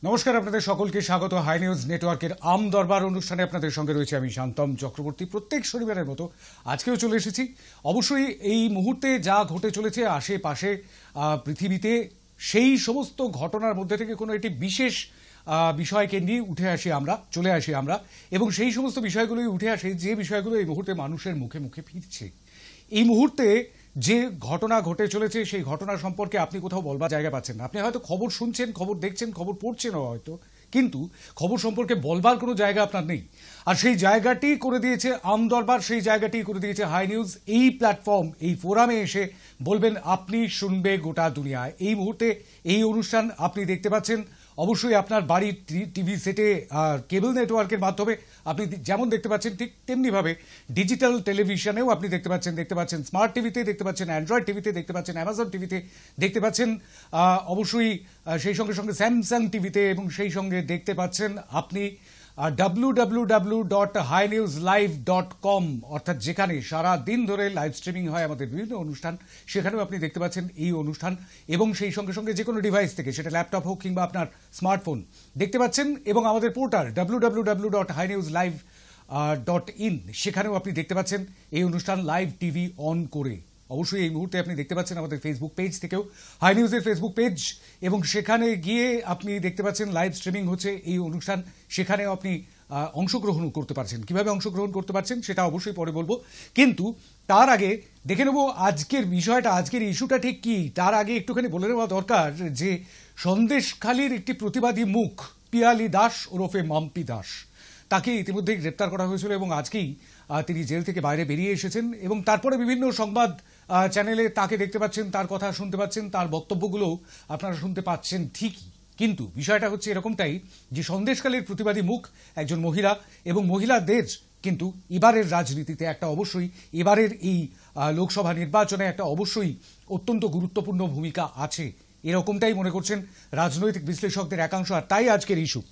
নমস্কার, আপনাদের সকলকে স্বাগত হাই নিউজ নেটওয়ার্কের আম দরবার অনুষ্ঠানে। আপনাদের সঙ্গে রয়েছে আমি শান্তম চক্রবর্তী। প্রত্যেক শনিবারের মতো আজকেও চলে এসেছি। অবশ্যই এই মুহূর্তে যা ঘটে চলেছে আশেপাশে পৃথিবীতে, সেই সমস্ত ঘটনার মধ্যে থেকে কোনো একটি বিশেষ বিষয়কে নিয়ে চলে আসি আমরা, এবং সেই সমস্ত বিষয়গুলোই উঠে আসে যে বিষয়গুলো এই মুহূর্তে মানুষের মুখে মুখে ফিরছে। এই মুহূর্তে যে ঘটনা ঘটে চলেছে সেই ঘটনা সম্পর্কে আপনি কোথাও বলবার জায়গা পাচ্ছেন না। আপনি হয়তো খবর শুনছেন, খবর দেখছেন, খবর পড়ছেনও হয়তো, কিন্তু খবর সম্পর্কে বলবার কোনো জায়গা আপনার নেই। আর সেই জায়গাটি করে দিয়েছে আম দরবার, সেই জায়গাটি করে দিয়েছে হাই নিউজ। এই প্ল্যাটফর্ম, এই ফোরামে এসে বলবেন আপনি, শুনবে গোটা দুনিয়ায়। এই মুহূর্তে এই অনুষ্ঠান আপনি দেখতে পাচ্ছেন অবশ্যই আপনার বাড়ির টিভি সেটে, কেবল নেটওয়ার্কের মাধ্যমে আপনি যেমন দেখতে পাচ্ছেন, ঠিক তেমনিভাবে ডিজিটাল টেলিভিশনেও আপনি দেখতে পাচ্ছেন স্মার্ট টিভিতে, দেখতে পাচ্ছেন অ্যান্ড্রয়েড টিভিতে, দেখতে পাচ্ছেন অ্যামাজন টিভিতে, দেখতে পাচ্ছেন অবশ্যই সেই সঙ্গে সঙ্গে স্যামসাং টিভিতে, এবং সেই সঙ্গে দেখতে পাচ্ছেন আপনি www.hinewslive.com, অর্থাৎ যেখানে সারা দিন ধরে লাইভ স্ট্রিমিং হয় আমাদের বিভিন্ন অনুষ্ঠান, সেখানেও আপনি দেখতে পাচ্ছেন এই অনুষ্ঠান। এবং সেই সঙ্গে সঙ্গে যে কোনো ডিভাইস থেকে, সেটা ল্যাপটপ হোক কিংবা আপনার স্মার্টফোন, দেখতে পাচ্ছেন। এবং আমাদের পোর্টাল www.hinewslive.in, সেখানেও আপনি দেখতে পাচ্ছেন এই অনুষ্ঠান লাইভ টিভি অন করে। অবশ্যই এই মুহূর্তে আপনি দেখতে পাচ্ছেন আমাদের ফেসবুক পেজ থেকেও, হাই নিউজের ফেসবুক পেজ, এবং সেখানে গিয়ে আপনি দেখতে পাচ্ছেন লাইভ স্ট্রিমিং হচ্ছে এই অনুষ্ঠান। সেখানেও আপনি অংশগ্রহণ করতে পারছেন। কিভাবে অংশগ্রহণ করতে পারছেন সেটা অবশ্যই পরে বলবো, কিন্তু তার আগে দেখে নেব আজকের বিষয়টা, আজকের ইস্যুটা ঠিক কি। তার আগে একটুখানি বলে নেওয়া দরকার যে সন্দেশখালীর একটি প্রতিবাদী মুখ, পিয়ালি দাস ওরফে মাম্পি দাস, তাকে ইতিমধ্যেই গ্রেপ্তার করা হয়েছিল এবং আজকেই তিনি জেল থেকে বাইরে বেরিয়ে এসেছেন। এবং তারপরে বিভিন্ন সংবাদ চ্যানেলে তাকে দেখতে পাচ্ছেন, তার কথা শুনতে পাচ্ছেন, তার বক্তব্যগুলো আপনারা শুনতে পাচ্ছেন ঠিকই, কিন্তু বিষয়টা হচ্ছে এরকমটাই যে সন্দেশখালীর প্রতিবাদী মুখ একজন মহিলা, এবং মহিলাদের কিন্তু এবারের রাজনীতিতে একটা অবশ্যই, এবারের এই লোকসভা নির্বাচনে একটা অবশ্যই অত্যন্ত গুরুত্বপূর্ণ ভূমিকা আছে, এরকমটাই মনে করছেন রাজনৈতিক বিশ্লেষকদের একাংশ। আর তাই আজকের ইস্যু।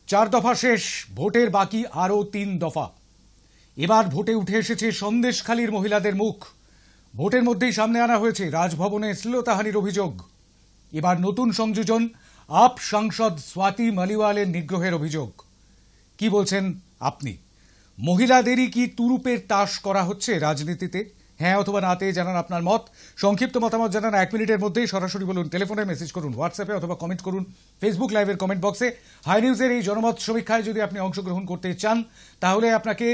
4 দফা শেষ, ভোটের বাকি আরও 3 দফা। এবার ভোটে উঠে এসেছে সন্দেশখালীর মহিলাদের মুখ। ভোটের মধ্যেই সামনে আনা হয়েছে রাজভবনে শ্লীলতাহানির অভিযোগ। এবার নতুন সংযোজন, আপ সাংসদ স্বাতি মালিওয়ালের নিগ্রহের অভিযোগ। কি বলছেন আপনি? মহিলাদেরই কি তুরুপের তাস করা হচ্ছে রাজনীতিতে? হ্যাঁ অথবা নাতে জানান আপনার মত। সংক্ষিপ্ত মতামত জানান 1 মিনিটের মধ্যেই। সরাসরি বলুন, টেলিফোনে মেসেজ করুন, হোয়াটসঅ্যাপে, অথবা কমেন্ট করুন ফেসবুক লাইভের কমেন্ট বক্সে। হাই নিউজের এই জনমত সমীক্ষায় যদি আপনি অংশগ্রহণ করতে চান, তাহলে আপনাকে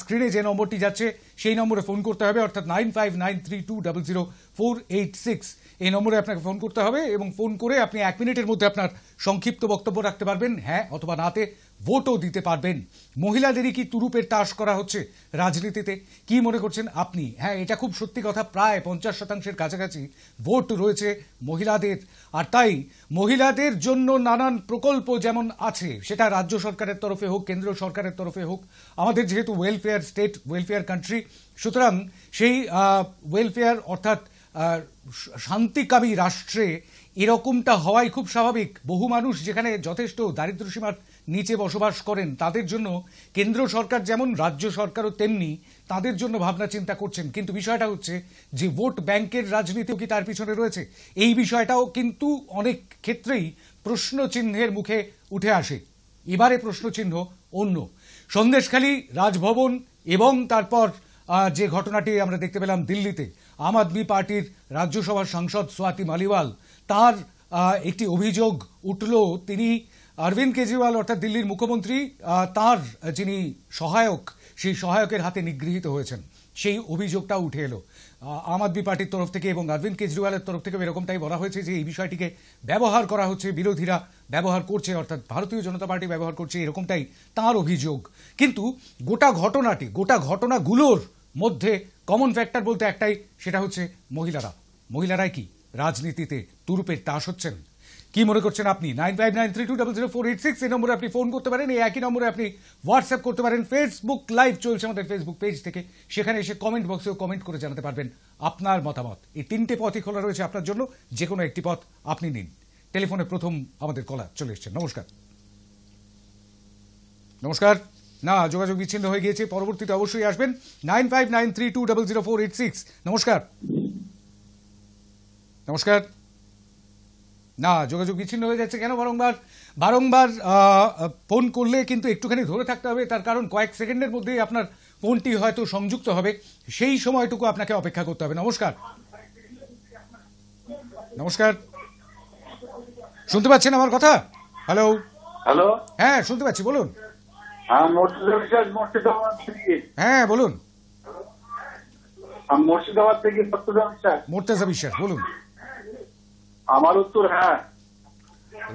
স্ক্রিনে যে নম্বরটি যাচ্ছে সেই নম্বরে ফোন করতে হবে, অর্থাৎ 9593200486, এই নম্বরে আপনাকে ফোন করতে হবে। এবং ফোন করে আপনি 1 মিনিটের মধ্যে আপনার সংক্ষিপ্ত বক্তব্য রাখতে পারবেন, হ্যাঁ অথবা নাতে, ভোটও দিতে পারবেন। মহিলাদেরই কি তুরুপের তাস করা হচ্ছে রাজনীতিতে? কি মনে করছেন আপনি? হ্যাঁ, এটা খুব সত্যি কথা, প্রায় 50% কাছাকাছি ভোট রয়েছে মহিলাদের। আর তাই মহিলাদের জন্য নানান প্রকল্প যেমন আছে, সেটা রাজ্য সরকারের তরফে হোক, কেন্দ্র সরকারের তরফে হোক, আমাদের যেহেতু ওয়েলফেয়ার স্টেট, ওয়েলফেয়ার কান্ট্রি, সুতরাং সেই ওয়েলফেয়ার অর্থাৎ শান্তিকামী রাষ্ট্রে এরকমটা হওয়াই খুব স্বাভাবিক। বহু মানুষ যেখানে যথেষ্ট দারিদ্র্যসীমার নিচে বসবাস করেন, তাদের জন্য কেন্দ্র সরকার যেমন, রাজ্য সরকারও তেমনি তাদের জন্য ভাবনা চিন্তা করছেন। কিন্তু বিষয়টা হচ্ছে যে ভোট ব্যাংকের রাজনীতিও কি তার পিছনে রয়েছে? এই বিষয়টাও কিন্তু অনেক ক্ষেত্রেই প্রশ্নচিহ্নের মুখে উঠে আসে। এবারে প্রশ্নচিহ্ন অন্য। সন্দেশখালী রাজভবন, এবং তারপর যে ঘটনাটি আমরা দেখতে পেলাম দিল্লিতে, আম আদমি পার্টির রাজ্যসভার সাংসদ স্বাতি মালিওয়াল, তার একটি অভিযোগ উঠল। তিনি অরবিন্দ কেজরিওয়াল অর্থাৎ দিল্লির মুখ্যমন্ত্রী, তার যিনি সহায়ক, সেই সহায়কের হাতে নিগৃহীত হয়েছেন, সেই অভিযোগটা উঠে এলো আম আদমি পার্টির তরফ থেকে। এবং অরবিন্দ কেজরিওয়ালের তরফ থেকে এরকমটাই বলা হয়েছে যে এই বিষয়টিকে ব্যবহার করা হচ্ছে, বিরোধীরা ব্যবহার করছে, অর্থাৎ ভারতীয় জনতা পার্টি ব্যবহার করছে, এরকমটাই তার অভিযোগ। কিন্তু গোটা ঘটনাগুলোর মধ্যে কমন ফ্যাক্টর বলতে একটাই, সেটা হচ্ছে মহিলারাই কি রাজনীতিতে তুরুপের তাস হচ্ছেন? কি মনে করছেন আপনি? 9593200486, এই নম্বরে আপনি ফোন করতে পারেন। এই একই নম্বরে আপনি হোয়াটসঅ্যাপ করতে পারেন। ফেসবুক লাইভ চলছে আমাদের ফেসবুক পেজ থেকে, সেখানে এসে কমেন্ট বক্সেও কমেন্ট করে জানাতে পারবেন আপনার মতামত। এই 3টে পথই খোলা রয়েছে আপনার জন্য, যে কোনো একটি পথ আপনি নিন। টেলিফোনে প্রথম আমাদের কলার চলে এসছেন। নমস্কার। না, যোগাযোগ বিচ্ছিন্ন হয়ে গিয়েছে, পরবর্তীতে অবশ্যই আসবেন। 9593200486। নমস্কার। না, যোগাযোগ বিচ্ছিন্ন হয়ে যাচ্ছে কেন? বারংবার বারংবার ফোন করলে কিন্তু একটুখানি ধরে থাকতে হবে, তার কারণ কয়েক সেকেন্ডের মধ্যেই আপনার ফোনটি হয়তো সংযুক্ত হবে, সেই সময়টুকু আপনাকে অপেক্ষা করতে হবে। নমস্কার, নমস্কার, শুনতে পাচ্ছেন আমার কথা? হ্যালো, হ্যালো, হ্যাঁ শুনতে পাচ্ছি, বলুন। মুর্শিদাবাদ থেকে। হ্যাঁ বলুন। মুর্শিদাবাদ থেকে সত্যদান বিশ্বাস। মোর্তেজা বিশ্বাস, বলুন। আমার উত্তর হ্যাঁ।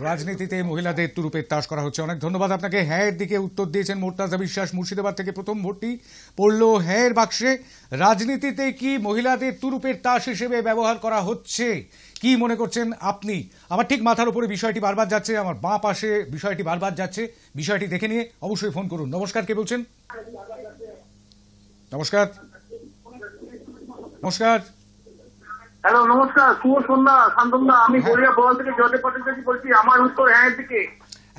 রাজনীতিতে মহিলাদের তুরুপের তাস করা হচ্ছে। অনেক ধন্যবাদ আপনাকে। হ্যাঁ এর দিকে উত্তর দিয়েছেন মোর্তাজা বিশ্বাস। মুর্শিদাবাদ থেকে প্রথম ভোটটি পড়ল হ্যাঁ এর বাক্সে। রাজনীতিতে কি মহিলাদের তুরুপের তাস হিসেবে ব্যবহার করা হচ্ছে, কি মনে করছেন আপনি? আমার ঠিক মাথার উপরে বিষয়টি বারবার যাচ্ছে, আমার বাঁ পাশে বিষয়টি বারবার যাচ্ছে। বিষয়টি দেখে নিয়ে অবশ্যই ফোন করুন। নমস্কার, কে বলছেন? নমস্কার, নমস্কার। হ্যালো, নমস্কার, শুভ সন্ধ্যা শান্তনদা। আমি গড়িয়া বল থেকে জলে পটেল থেকে বলছি। আমার উত্তর হ্যাঁ এর দিকে।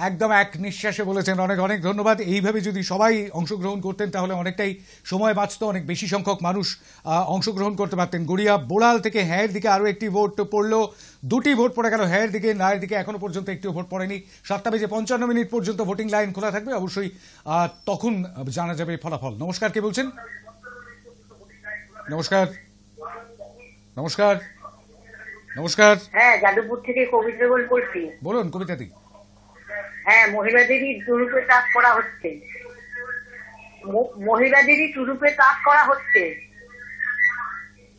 একদম এক নিঃশ্বাসে বলেছেন, অনেক অনেক ধন্যবাদ। এইভাবে যদি সবাই অংশগ্রহণ করতেন তাহলে অনেকটাই সময় বাঁচত, অনেক বেশি সংখ্যক মানুষ অংশগ্রহণ করতে পারতেন। গড়িয়া বোড়াল থেকে হ্যাঁয়ের দিকে আরও একটি ভোট পড়লো, দুটি ভোট পড়ে গেল হ্যাঁয়ের দিকে, নায়ের দিকে এখনো পর্যন্ত একটিও ভোট পড়েনি। 7:55 পর্যন্ত ভোটিং লাইন খোলা থাকবে, অবশ্যই তখন জানা যাবে ফলাফল। নমস্কার, কে বলছেন? নমস্কার, নমস্কার, নমস্কার। হ্যাঁ, যাদবপুর থেকে কবিতা বলছি। বলুন কবিতাদি। হ্যাঁ, মহিলাদেরই তুরুপে চাষ করা হচ্ছে। মহিলাদেরই তুরুপে চাষ করা হচ্ছে।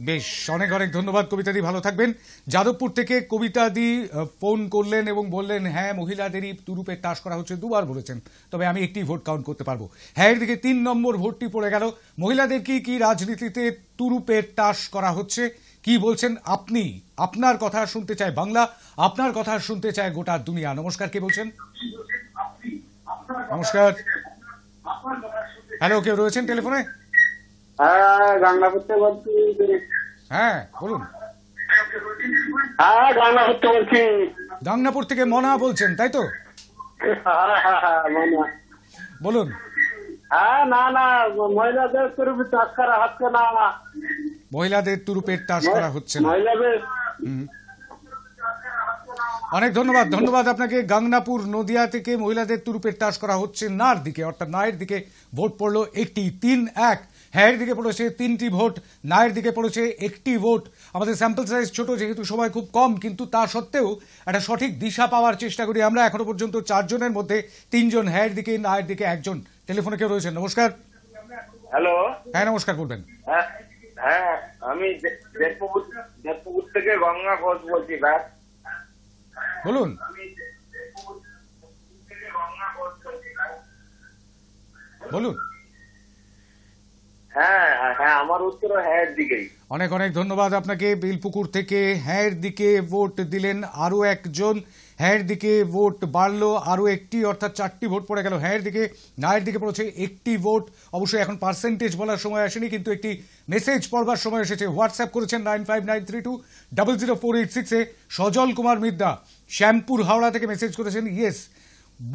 বেশ, অনেক অনেক ধন্যবাদ কবিতাদি, ভালো থাকবেন। যাদবপুর থেকে কবিতাদি ফোন করলেন এবং বললেন হ্যাঁ মহিলাদেরই তুরুপের তাস করা হচ্ছে, দুবার বলেছেন, তবে আমি একটি ভোট কাউন্ট করতে পারবো। হ্যাঁ এর দিকে 3 নম্বর ভোটটি পড়ে গেল। মহিলাদের কি রাজনীতিতে তুরুপের তাস করা হচ্ছে, কি বলছেন আপনি? আপনার কথা শুনতে চায় বাংলা, আপনার কথা শুনতে চায় গোটা দুনিয়া। নমস্কার, কে বলছেন? নমস্কার, হ্যালো, কেউ রয়েছেন টেলিফোনে? হ্যাঁ, গাংনাপুর থেকে বলছি। হ্যাঁ বলুন। হ্যাঁ, গাংনাপুর থেকে বলছি। গাংনাপুর থেকে মনা বলছেন, তাই তো? বলুন। হ্যাঁ, না না, মহিলাদের তুরুপে চাষ করা হচ্ছে না। মহিলাদের তুরুপের তাস করা হচ্ছে না। মহিলাদের অনেক ধন্যবাদ, ধন্যবাদ আপনাকে। গাংনাপুর নদিয়া থেকে মহিলাদের তুরুপের তাস করা হচ্ছে নার দিকে, অর্থাৎ নায়ের দিকে ভোট পড়লো একটি। 3-1। হ্যাঁয়ের দিকে পড়েছে 3টি ভোট, নায়ের দিকে পড়েছে একটি ভোট। আমাদের স্যাম্পল সাইজ ছোট, যেহেতু সময় খুব কম, কিন্তু তা সত্ত্বেও একটা সঠিক দিশা পাওয়ার চেষ্টা করি আমরা। এখনো পর্যন্ত 4 জনের মধ্যে 3 জন হ্যাঁয়ের দিকে, নায়ের দিকে 1 জন। টেলিফোনে কেউ রয়েছেন? নমস্কার। হ্যালো, হ্যাঁ নমস্কার, বলবেন। হ্যাঁ, আমি দেবপুকুর থেকে গঙ্গা ঘোষ বলছি। বলুন। বলুন। হ্যাঁ হ্যাঁ, আমার উত্তর হ্যাঁ এর দিকেই। অনেক অনেক ধন্যবাদ আপনাকে। বেলপুকুর থেকে হ্যাঁয়ের দিকে ভোট দিলেন আরও একজন। হ্যাঁয়ের দিকে ভোট বাড়লো আরও একটি, অর্থাৎ 4টি ভোট পড়ে গেল হ্যাঁয়ের দিকে। নায়ের দিকে পড়েছে একটি ভোট। অবশ্যই এখন পার্সেন্টেজ বলার সময় আসেনি, কিন্তু একটি মেসেজ পড়বার সময় এসেছে। হোয়াটসঅ্যাপ করেছেন 9593200486-এ সজল কুমার মিদ্যা, শ্যামপুর হাওড়া থেকে মেসেজ করেছেন, yes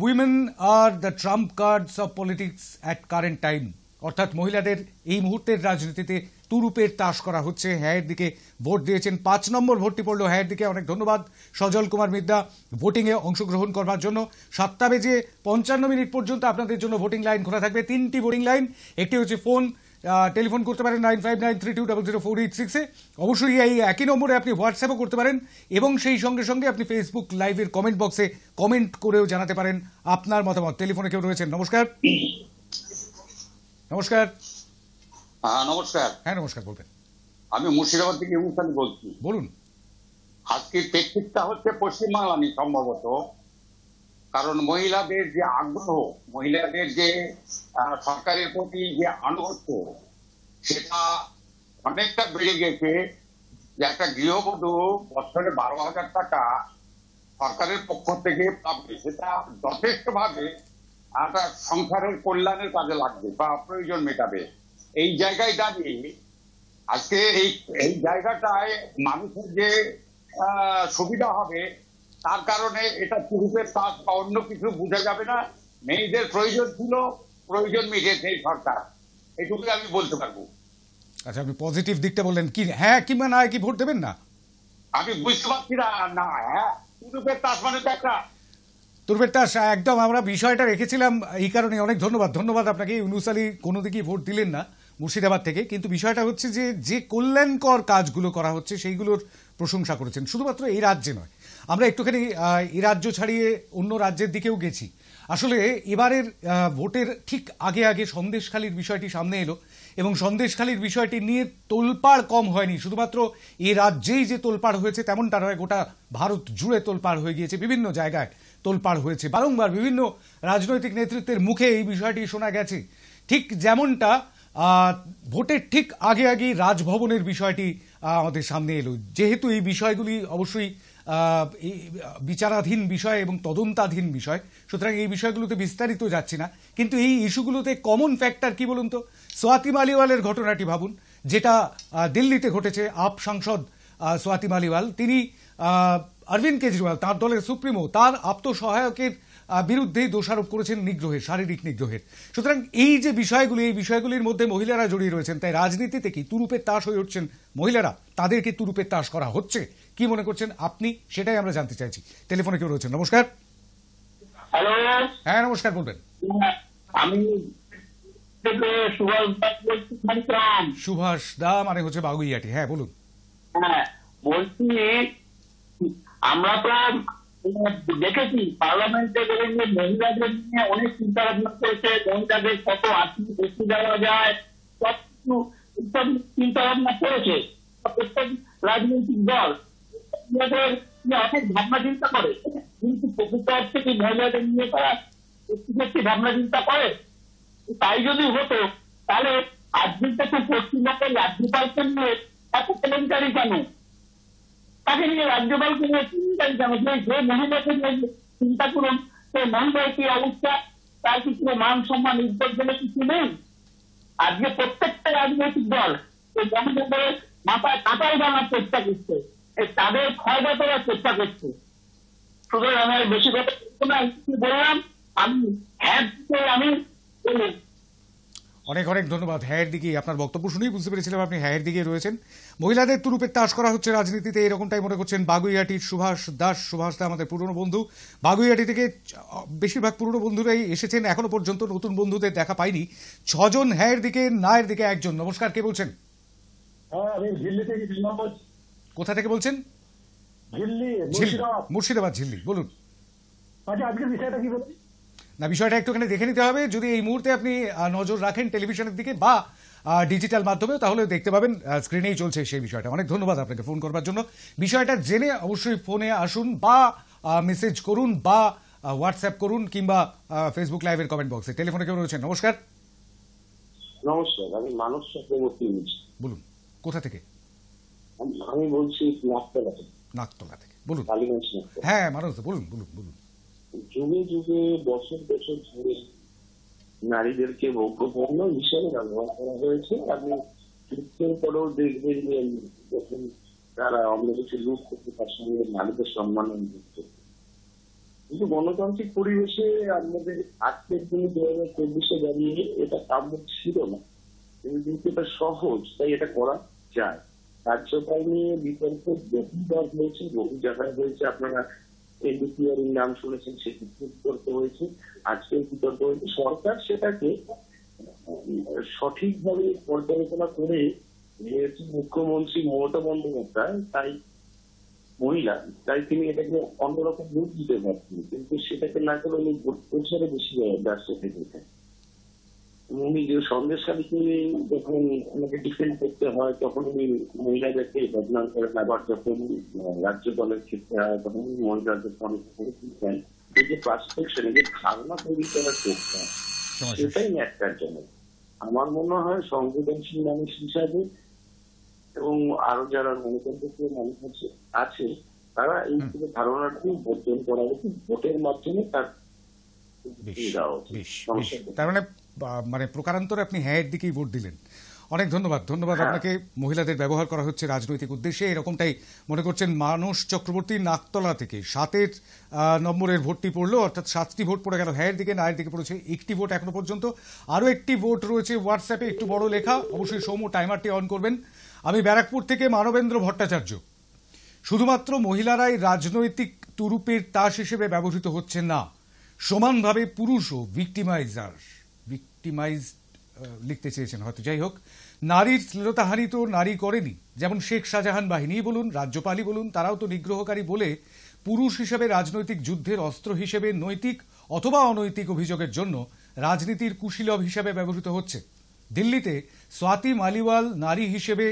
women are the Trump cards of politics at current time. অর্থাৎ মহিলাদের এই মুহূর্তের রাজনীতিতে তুরুপের তাস করা হচ্ছে। হ্যাঁয়ের দিকে ভোট দিয়েছেন। 5 নম্বর ভোটটি পড়লো হ্যাঁয়ের দিকে। অনেক ধন্যবাদ সজল কুমার মিদ্যা ভোটিংয়ে অংশগ্রহণ করবার জন্য। 7:55 পর্যন্ত আপনাদের জন্য ভোটিং লাইন খোলা থাকবে। 3টি ভোটিং লাইন, একটি হচ্ছে ফোন, টেলিফোন করতে পারেন 9593200486-এ। অবশ্যই এই একই নম্বরে আপনি হোয়াটসঅ্যাপও করতে পারেন, এবং সেই সঙ্গে সঙ্গে আপনি ফেসবুক লাইভের কমেন্ট বক্সে কমেন্ট করেও জানাতে পারেন আপনার মতামত। টেলিফোনে কেউ রয়েছেন? নমস্কার। নমস্কার। নমস্কার। হ্যাঁ নমস্কার, বলবেন। আমি মুর্শিদাবাদ থেকে ইমুসানি বলছি। বলুন। আজকের প্রেক্ষিতটা হচ্ছে পশ্চিমবাংলা, আমি সম্ভবত, কারণ মহিলাদের যে আগ্রহ, মহিলাদের যে সরকারের প্রতি যে আনুগত্য, সেটা অনেকটা বেড়ে গেছে। যে একটা গৃহবধূ বছরে 12,000 টাকা সরকারের পক্ষ থেকে পাবে, সেটা যথেষ্টভাবে একটা সংসারের কল্যাণের কাজে লাগবে বা প্রয়োজন মেটাবে। এই জায়গায় দাঁড়িয়ে আজকে এই জায়গাটায় মানুষের যে সুবিধা হবে, তার কারণে এটা পুরুষের কাজ বা অন্য কিছু বোঝা যাবে না। মেয়েদের প্রয়োজন ছিল, প্রয়োজন মিটেছে এই সরকার, এটুকুই আমি বলতে পারবো। আচ্ছা, আপনি পজিটিভ দিকটা বললেন, কি হ্যাঁ কিংবা না কি ভোট দেবেন না? আমি বুঝতে পারছি না। হ্যাঁ কি তুরুপের তাস মানে তো একটা তুরুপের তাস একদম আমরা বিষয়টা রেখেছিলাম এই কারণে। অনেক ধন্যবাদ আপনাকে। ইউনুস আলী কোনো দিকেই ভোট দিলেন না মুর্শিদাবাদ থেকে, কিন্তু বিষয়টা হচ্ছে যে কল্যাণকর কাজগুলো করা হচ্ছে সেইগুলোর প্রশংসা করেছেন, শুধুমাত্র এই রাজ্যে নয়। আমরা একটুখানি এই রাজ্য ছাড়িয়ে অন্য রাজ্যের দিকেও গেছি। আসলে এবারের ভোটের ঠিক আগে আগে সন্দেশখালীর বিষয়টি সামনে এলো এবং সন্দেশখালীর বিষয়টি নিয়ে তোলপাড় কম হয়নি। শুধুমাত্র এই রাজ্যেই যে তোলপাড় হয়েছে তেমনটা নয়, গোটা ভারত জুড়ে তোলপাড় হয়ে গিয়েছে, বিভিন্ন জায়গায় তোলপাড় হয়েছে। বারংবার বিভিন্ন রাজনৈতিক নেতৃত্বের মুখে এই বিষয়টি শোনা গেছে। ঠিক যেমনটা ভোটের ঠিক আগে আগেই রাজভবনের বিষয়টি আমাদের সামনে এলো। যেহেতু এই বিষয়গুলি অবশ্যই বিচারাধীন বিষয় এবং তদন্তাধীন বিষয়, সুতরাং এই বিষয়গুলোতে বিস্তারিত যাচ্ছি না, কিন্তু এই ইস্যুগুলোতে কমন ফ্যাক্টর কি বলুন তো? সোয়াতি মালিওয়ালের ঘটনাটি ভাবুন, যেটা দিল্লিতে ঘটেছে। আপ সাংসদ সোয়াতি মালিওয়াল, তিনি অরবিন্দ কেজরিওয়াল তার দলের সুপ্রিমো, তার আত্মসহায়কের বিরুদ্ধেই দোষারোপ করেছেন নিগ্রহের, শারীরিক নিগ্রহের। সুতরাং এই যে বিষয়গুলি, এই বিষয়গুলির মধ্যে মহিলারা জড়িয়ে রয়েছেন। তাই রাজনীতিতে কি তুরুপের তাস হয়ে উঠছেন মহিলারা? তাদেরকে তুরুপের তাস করা হচ্ছে, কি মনে করছেন আপনি? সেটাই আমরা জানতে চাইছি। টেলিফোনে কেউ রয়েছেন। নমস্কার। হ্যালো, হ্যাঁ নমস্কার, বলবেন। আমি সুভাষ দা মানে হচ্ছে বাগুইয়াটি। হ্যাঁ বলুন। হ্যাঁ বলছি, আমরা তো দেখেছি পার্লামেন্টে মহিলাদের নিয়ে অনেক চিন্তা ভাবনা করেছে, মহিলাদের কত আর্থিক বেশি দেওয়া যায় সব কিছু ইত্যাদি চিন্তা ভাবনা করেছে প্রত্যেক রাজনৈতিক দল। মহিলাদের নিয়ে অনেক ভাবনা চিন্তা করে, কিন্তু প্রকৃত অর্থে কি মহিলাদের নিয়ে তারা একটি ভাবনা চিন্তা করে? তাই যদি হতো তাহলে আজকের থেকে পশ্চিমবঙ্গের রাজ্যপালকে নিয়ে এত কেলেঙ্কারি কেন? তাকে নিয়ে রাজ্যপালকে নিয়ে চিন্তাই কেন? যে মহিলাকে নিয়ে চিন্তা করুন, সেই মহিলার কি অবস্থা, তার কিছু মান সম্মান ইজ্জত বলে কিছু নেই। আজকে প্রত্যেকটা রাজনৈতিক দল এই মহিলাদের মাথায় কাঁটাল জানার চেষ্টা করছে, তাদের ফায়দা করার চেষ্টা করছে। সুতরাং আমি বেশি কথা বললাম, আমি আমি অনেক ধন্যবাদ। হ্যায়ের দিকে আপনার বক্তব্য শুনেই বুঝতে পেরেছিলাম আপনি হ্যায়ের দিকে রয়েছেন। মহিলাদের তুরুপের তাস করা হচ্ছে রাজনীতিতে, এরকমটাই মনে করছেন বাগুইয়াটির সুভাষ দাস। সুভাষ দা আমাদের পুরনো বন্ধু। বাগুইয়াটি থেকে বেশিরভাগ পুরনো বন্ধুরাই এসেছেন, এখনো পর্যন্ত নতুন বন্ধুদের দেখা পাইনি। 6 জন হ্যায়ের দিকে, নায়ের দিকে 1 জন। নমস্কার, কে বলছেন? আমি দিল্লি থেকে কোথা থেকে বলছেন? মুর্শিদাবাদ, ঝিল্লি। বলুন। আচ্ছা, আজকের বিষয়টা কি বলুন না, বিষয়টা একটুখানি দেখে নিতে হবে। যদি এই মুহূর্তে আপনি নজর রাখেন টেলিভিশনের দিকে বা ডিজিটাল মাধ্যমেও, তাহলে দেখতে পাবেন স্ক্রিনেই চলছে সেই বিষয়টা। অনেক ধন্যবাদ আপনাকে ফোন করবার জন্য। বিষয়টা জেনে অবশ্যই ফোনে আসুন বা মেসেজ করুন বা হোয়াটসঅ্যাপ করুন কিংবা ফেসবুক লাইভের কমেন্ট বক্সে। টেলিফোনে কেউ রয়েছেন। নমস্কার। নমস্কার, আমি মানস চক্রবর্তী বলছি। বলুন, কোথা থেকে? আমি বলছি নাকতলা থেকে। নাকতলা থেকে, বলুন। কালীগঞ্জ নাকতলা। হ্যাঁ মানুষ, বলুন বলুন বলুন। যুগে যুগে বছর বছর ধরে নারীদেরকে ভোগ্যপণ্য হিসেবে ব্যবহার করা হয়েছে। আপনি যুদ্ধের পরেও দেখবেন যে যখন তারা অন্য কিছু লুট করতে, তার সঙ্গে নারীদের সম্মান যুক্ত। কিন্তু গণতান্ত্রিক পরিবেশে আমাদের আজকের দিনে 2024 দাঁড়িয়ে এটা কাম্য ছিল না, কিন্তু এটা সহজ, তাই এটা করা যায়। কার্যকাল নিয়ে বিতর্ক বহুবার হয়েছে, বহু জায়গায় হয়েছে। আপনারা এনডিপিআর এর নাম শুনেছেন, সেটি বিতর্ক হয়েছে, আজকের বিতর্ক হয়েছে। সরকার সেটাকে সঠিকভাবে পর্যালোচনা করে, যেহেতু মুখ্যমন্ত্রী মমতা বন্দ্যোপাধ্যায় তাই মহিলা, তাই তিনি এটাকে অন্যরকম রূপ দিতে পারতেন, কিন্তু সেটাকে না করে উনি প্রচারে বেশি ব্যস্ত থেকে উনি যে সন্দেশকারীকে যখন আমাকে ডিফেন্ড করতে হয় তখন উনি মহিলাদেরকে বদনাম করেন। আবার যখন রাজ্য দলের ক্ষেত্রে হয় তখন উনি মহিলাদের অনেক দেন। এই যে পার্সপেকশন, এই যে ধারণা তৈরি করার চেষ্টা, সেটাই ন্যাক্কারজনক। আমার মনে হয় সংবেদনশীল মানুষ হিসাবে এবং আরো যারা গণতন্ত্রপ্রিয় মানুষ আছে তারা এই ধারণাটি বর্জন করা উচিত। ভোটের মাধ্যমে তার তার মানে প্রকারান্তরে আপনি হ্যাঁয়ের দিকেই ভোট দিলেন। অনেক ধন্যবাদ আপনাকে। মহিলাদের ব্যবহার করা হচ্ছে রাজনৈতিক উদ্দেশ্যে, এরকমটাই মনে করছেন মানস চক্রবর্তী নাকতলা থেকে। 7 নম্বরের ভোটটি পড়লো, অর্থাৎ 7টি ভোট পড়ে গেল হ্যাঁয়ের দিকে, নায়ের দিকে পড়েছে 1টি ভোট এখনো পর্যন্ত। আরও 1টি ভোট রয়েছে হোয়াটসঅ্যাপে, একটু বড় লেখা। অবশ্যই সৌম্য টাইমারটি অন করবেন। আমি ব্যারাকপুর থেকে মানবেন্দ্র ভট্টাচার্য। শুধুমাত্র মহিলারাই রাজনৈতিক তুরুপের তাস হিসেবে ব্যবহৃত হচ্ছে না, সমানভাবে পুরুষও ভিক্টিমাইজ লিখতে চেয়েছেন হয়তো। যাই হোক, নারীর শ্লীলতাহানি তো নারী করেনি। যেমন শেখ শাহজাহান বাহিনী বলুন, রাজ্যপালই বলুন, তারাও তো নিগ্রহকারী বলে পুরুষ হিসেবে রাজনৈতিক যুদ্ধের অস্ত্র হিসেবে নৈতিক অথবা অনৈতিক অভিযোগের জন্য রাজনীতির কুশীলব হিসেবে ব্যবহৃত হচ্ছে। দিল্লিতে স্বাতি মালিওয়াল নারী হিসেবে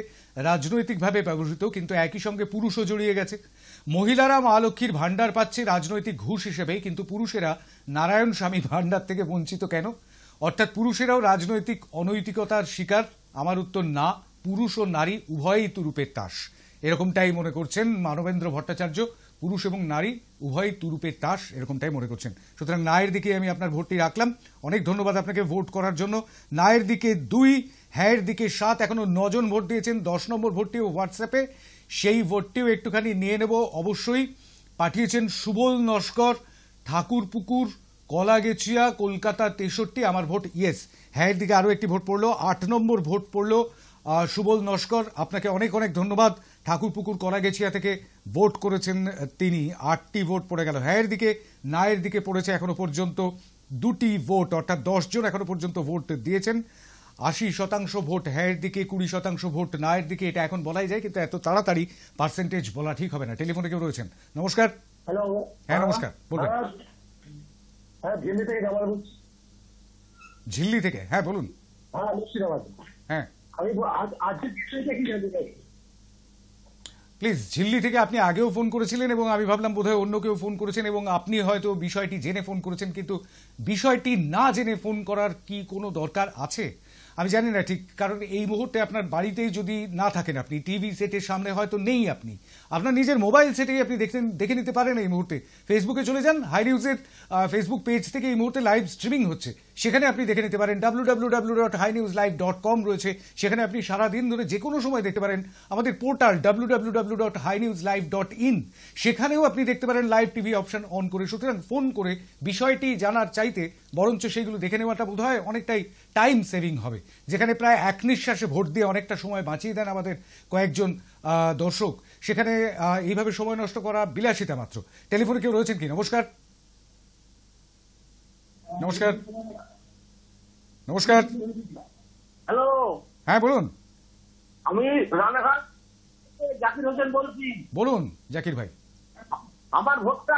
রাজনৈতিকভাবে ব্যবহৃত, কিন্তু একই সঙ্গে পুরুষও জড়িয়ে গেছে। মহিলারা মা লক্ষ্মীর ভাণ্ডার পাচ্ছে রাজনৈতিক ঘুষ হিসেবে, কিন্তু পুরুষেরা নারায়ণ স্বামী ভাণ্ডার থেকে বঞ্চিত কেন? অর্থাৎ পুরুষেরাও রাজনৈতিক অনৈতিকতার শিকার? আমার উত্তর না, পুরুষ ও নারী উভয়ই তুরুপের তাস। এরকমটাই মনে করছেন মানবেন্দ্র ভট্টাচার্য। পুরুষ এবং নারী উভয়ই তুরুপের তাস, এরকমটাই মনে করছেন। সুতরাং নায়ের দিকে আমি আপনার ভোটটি রাখলাম। অনেক ধন্যবাদ আপনাকে ভোট করার জন্য। নায়ের দিকে 2, হ্যাঁয়ের দিকে 7, এখনো 9 জন ভোট দিয়েছেন। 10 নম্বর ভোটটিও হোয়াটসঅ্যাপে, সেই ভোটটিও একটুখানি নিয়ে নেব অবশ্যই। পাঠিয়েছেন সুবল নস্কর, ঠাকুরপুকুর, কলাগেছিয়া, কলকাতা 63। আমার ভোট ইয়েস। হ্যাঁয়ের দিকে আরও একটি ভোট পড়লো, 8 নম্বর ভোট পড়লো সুবল নস্কর। আপনাকে অনেক অনেক ধন্যবাদ। ঠাকুরপুকুর কলাগেছিয়া থেকে ভোট করেছেন তিনি। 8টি ভোট পড়ে গেল হ্যাঁয়ের দিকে। নায়ের দিকে পড়েছে এখনো পর্যন্ত 2টি ভোট, অর্থাৎ 10 জন এখনো পর্যন্ত ভোট দিয়েছেন। 80% ভোট হ্যাঁয়ের দিকে, 20% ভোট নায়ের দিকে। এটা এখন বলাই যায়, কিন্তু এত তাড়াতাড়ি পার্সেন্টেজ বলা ঠিক হবে না। টেলিফোনে কেউ রয়েছেন। নমস্কার। হ্যালো। হ্যাঁ নমস্কার, বলবেন। হ্যাঁ, দিল্লি থেকে জামাল বলছি। ঝিল্লি থেকে, হ্যাঁ বলুন। হ্যাঁ, মুর্শিদাবাদ। হ্যাঁ আমি আজকের বিষয়টা কি জানতে চাই? প্লিজ। ঝিল্লি থেকে আপনি আগেও ফোন করেছিলেন এবং আমি ভাবলাম বোধহয় অন্য কেউ ফোন করেছেন এবং আপনি হয়তো বিষয়টি জেনে ফোন করেছেন, কিন্তু বিষয়টি না জেনে ফোন করার কি কোনো দরকার আছে? আমি জানি না ঠিক, কারণ এই মুহূর্তে আপনার বাড়িতেই যদি না থাকেন, আপনি টিভি সেটের সামনে হয়তো নেই, আপনি আপনার নিজের মোবাইল সেটেই আপনি দেখে নিতে পারেন। এই মুহূর্তে ফেসবুকে চলে যান, হাই নিউজের ফেসবুক পেজ থেকে এই মুহূর্তে লাইভ স্ট্রিমিং হচ্ছে, সেখানে আপনি দেখে নিতে পারেন। www.hinewslive.com রয়েছে, সেখানে আপনি সারাদিন ধরে যে কোনো সময় দেখতে পারেন। আমাদের পোর্টাল www.hinewslive.in, সেখানেও আপনি দেখতে পারেন লাইভ টিভি অপশন অন করে। সুতরাং ফোন করে বিষয়টি জানার চাইতে বরঞ্চ সেইগুলো দেখে নেওয়াটা বোধহয় অনেকটাই টাইম সেভিং হবে, যেখানে প্রায় এক নিঃশ্বাসে ভোট দিয়ে অনেকটা সময় বাঁচিয়ে দেন আমাদের কয়েকজন দর্শক। সেখানে এইভাবে সময় নষ্ট করা বিলাসিতা মাত্র। টেলিফোনে কেউ রয়েছেন কি? নমস্কার। নমস্কার। নমস্কার। হ্যালো, হ্যাঁ বলুন। আমি রানাঘাট থেকে জাকির হোসেন বলছি। বলুন জাকির ভাই। আমার ভোটটা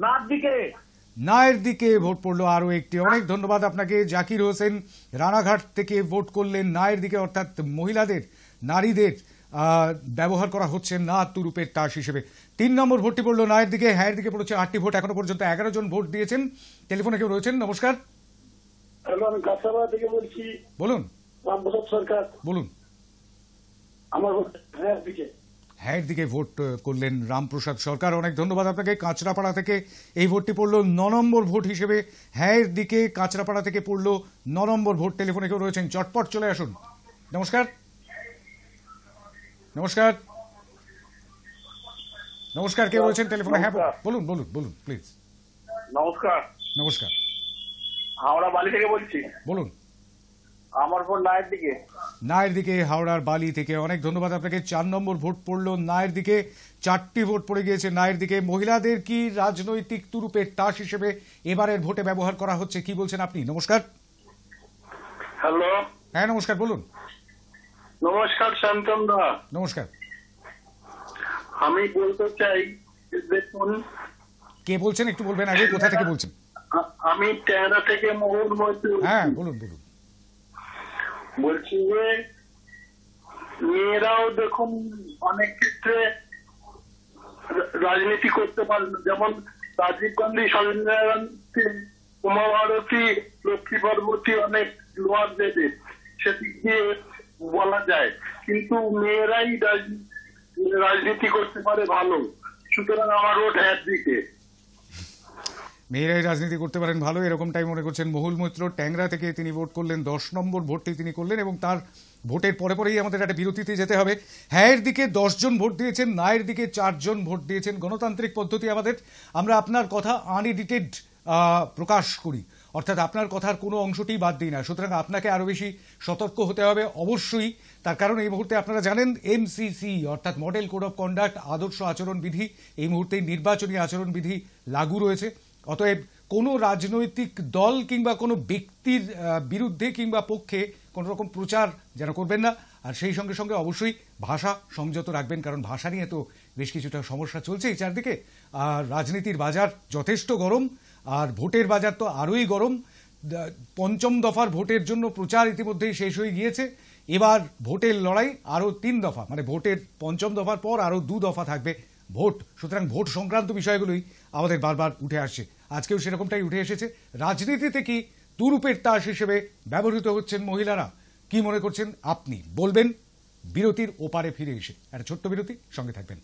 নার দিকে। নায়ের দিকে ভোট পড়লো আরো একটি। অনেক ধন্যবাদ আপনাকে জাকির হোসেন, রানাঘাট থেকে ভোট করলেন নায়ের দিকে, অর্থাৎ মহিলাদের, নারীদের ব্যবহার করা হচ্ছে না তুরুপের তাস হিসেবে। 3 নম্বর ভোটটি পড়লো নায়ের দিকে। হ্যাঁয়ের দিকে পড়েছে 8টি ভোট, এখনো পর্যন্ত 11 জন ভোট দিয়েছেন। টেলিফোনে কেউ রয়েছেন। নমস্কার। হ্যালো, আমি কাছাড়া থেকে বলছি। বলুন। রামপ্রসাদ সরকার। বলুন। আমার ভোট হ্যাঁ দিকে। হ্যাঁয়ের দিকে ভোট করলেন রামপ্রসাদ সরকার। অনেক ধন্যবাদ আপনাকে। কাঁচরাপাড়া থেকে এই ভোটটি পড়লো 9 নম্বর ভোট হিসেবে। হ্যাঁয়ের দিকে কাঁচরাপাড়া থেকে পড়লো 9 নম্বর ভোট। টেলিফোনে কেউ রয়েছেন, চটপট চলে আসুন। নমস্কার। নমস্কার। নমস্কার, কেউ রয়েছেন টেলিফোনে? হ্যাঁ বলুন বলুন বলুন প্লিজ। নমস্কার, নমস্কার। হাওড়া বালি থেকে বলছি। বলুন। আমার ভোট নায়ের দিকে। নায়ের দিকে, হাওড়ার বালি থেকে। অনেক ধন্যবাদ আপনাকে। 4 নম্বর ভোট পড়লো নায়ের দিকে। 4টি ভোট পড়ে গিয়েছে নায়ের দিকে। মহিলাদের কি রাজনৈতিক তুরুপের তাস হিসেবে এবারের ভোটে ব্যবহার করা হচ্ছে, কি বলছেন আপনি? নমস্কার। হ্যালো। হ্যাঁ নমস্কার, বলুন। নমস্কার শান্তন দা। নমস্কার। আমি বলতে চাই, দেখুন, কে বলছেন একটু বলবেন আগে, কোথা থেকে বলছেন? আমি ট্যাংরা থেকে মোহন মৈত্র। হ্যাঁ বলুন বলুন। বলছি যে মেয়েরাও দেখুন অনেক ক্ষেত্রে রাজনীতি করতে পারেন, যেমন রাজীব গান্ধী, সঞ্জয় গান্ধী, উমা ভারতী, লক্ষ্মী পার্বতী অনেক লোয়ার দেবে, সেদিক দিয়ে বলা যায়। কিন্তু মেয়েরাই রাজনীতি করতে পারে ভালো, সুতরাং আমার ভোট হ্যাঁ দিকে। মেয়েরাই রাজনীতি করতে পারেন ভালো, এরকমটাই মনে করছেন মহুল মৈত্র। ট্যাংরা থেকে তিনি ভোট করলেন। 10 নম্বর ভোটটি তিনি করলেন এবং তার ভোটের পরেই আমাদের একটা বিরতিতে যেতে হবে। হ্যাঁয়ের দিকে 10 জন ভোট দিয়েছেন, নায়ের দিকে 4 জন ভোট দিয়েছেন। গণতান্ত্রিক পদ্ধতি আমাদের, আমরা আপনার কথা আনএডিটেড প্রকাশ করি। অর্থাৎ আপনার কথার কোনো অংশটি বাদ দিই না। সুতরাং আপনাকে আরো বেশি সতর্ক হতে হবে অবশ্যই। তার কারণ এই মুহূর্তে আপনারা জানেন এমসিসি অর্থাৎ মডেল কোড অফ কন্ডাক্ট, আদর্শ আচরণবিধি, এই মুহূর্তে নির্বাচনী আচরণবিধি লাগু রয়েছে। অতএব কোনো রাজনৈতিক দল কিংবা কোনো ব্যক্তির বিরুদ্ধে কিংবা পক্ষে কোনো রকম প্রচার যেন করবেন না। আর সেই সঙ্গে সঙ্গে অবশ্যই ভাষা সংযত রাখবেন, কারণ ভাষা নিয়ে তো বেশ কিছুটা সমস্যা চলছে এই চারদিকে। আর রাজনীতির বাজার যথেষ্ট গরম, আর ভোটের বাজার তো আরোই গরম। পঞ্চম দফার ভোটের জন্য প্রচার ইতিমধ্যেই শেষ হয়ে গিয়েছে। এবার ভোটের লড়াই আরো 3 দফা, মানে ভোটের পঞ্চম দফার পর আরো 2 দফা থাকবে ভোট। সুতরাং ভোট সংক্রান্ত বিষয়গুলোই আমাদের বারবার উঠে আসছে। আজকেও সেরকমটাই উঠে এসেছে। রাজনীতিতে কি তুরুপের তাস হিসেবে ব্যবহৃত হচ্ছেন মহিলারা? কি মনে করছেন আপনি বলবেন বিরতির ওপারে ফিরে এসে। একটা ছোট্ট বিরতি, সঙ্গে থাকবেন।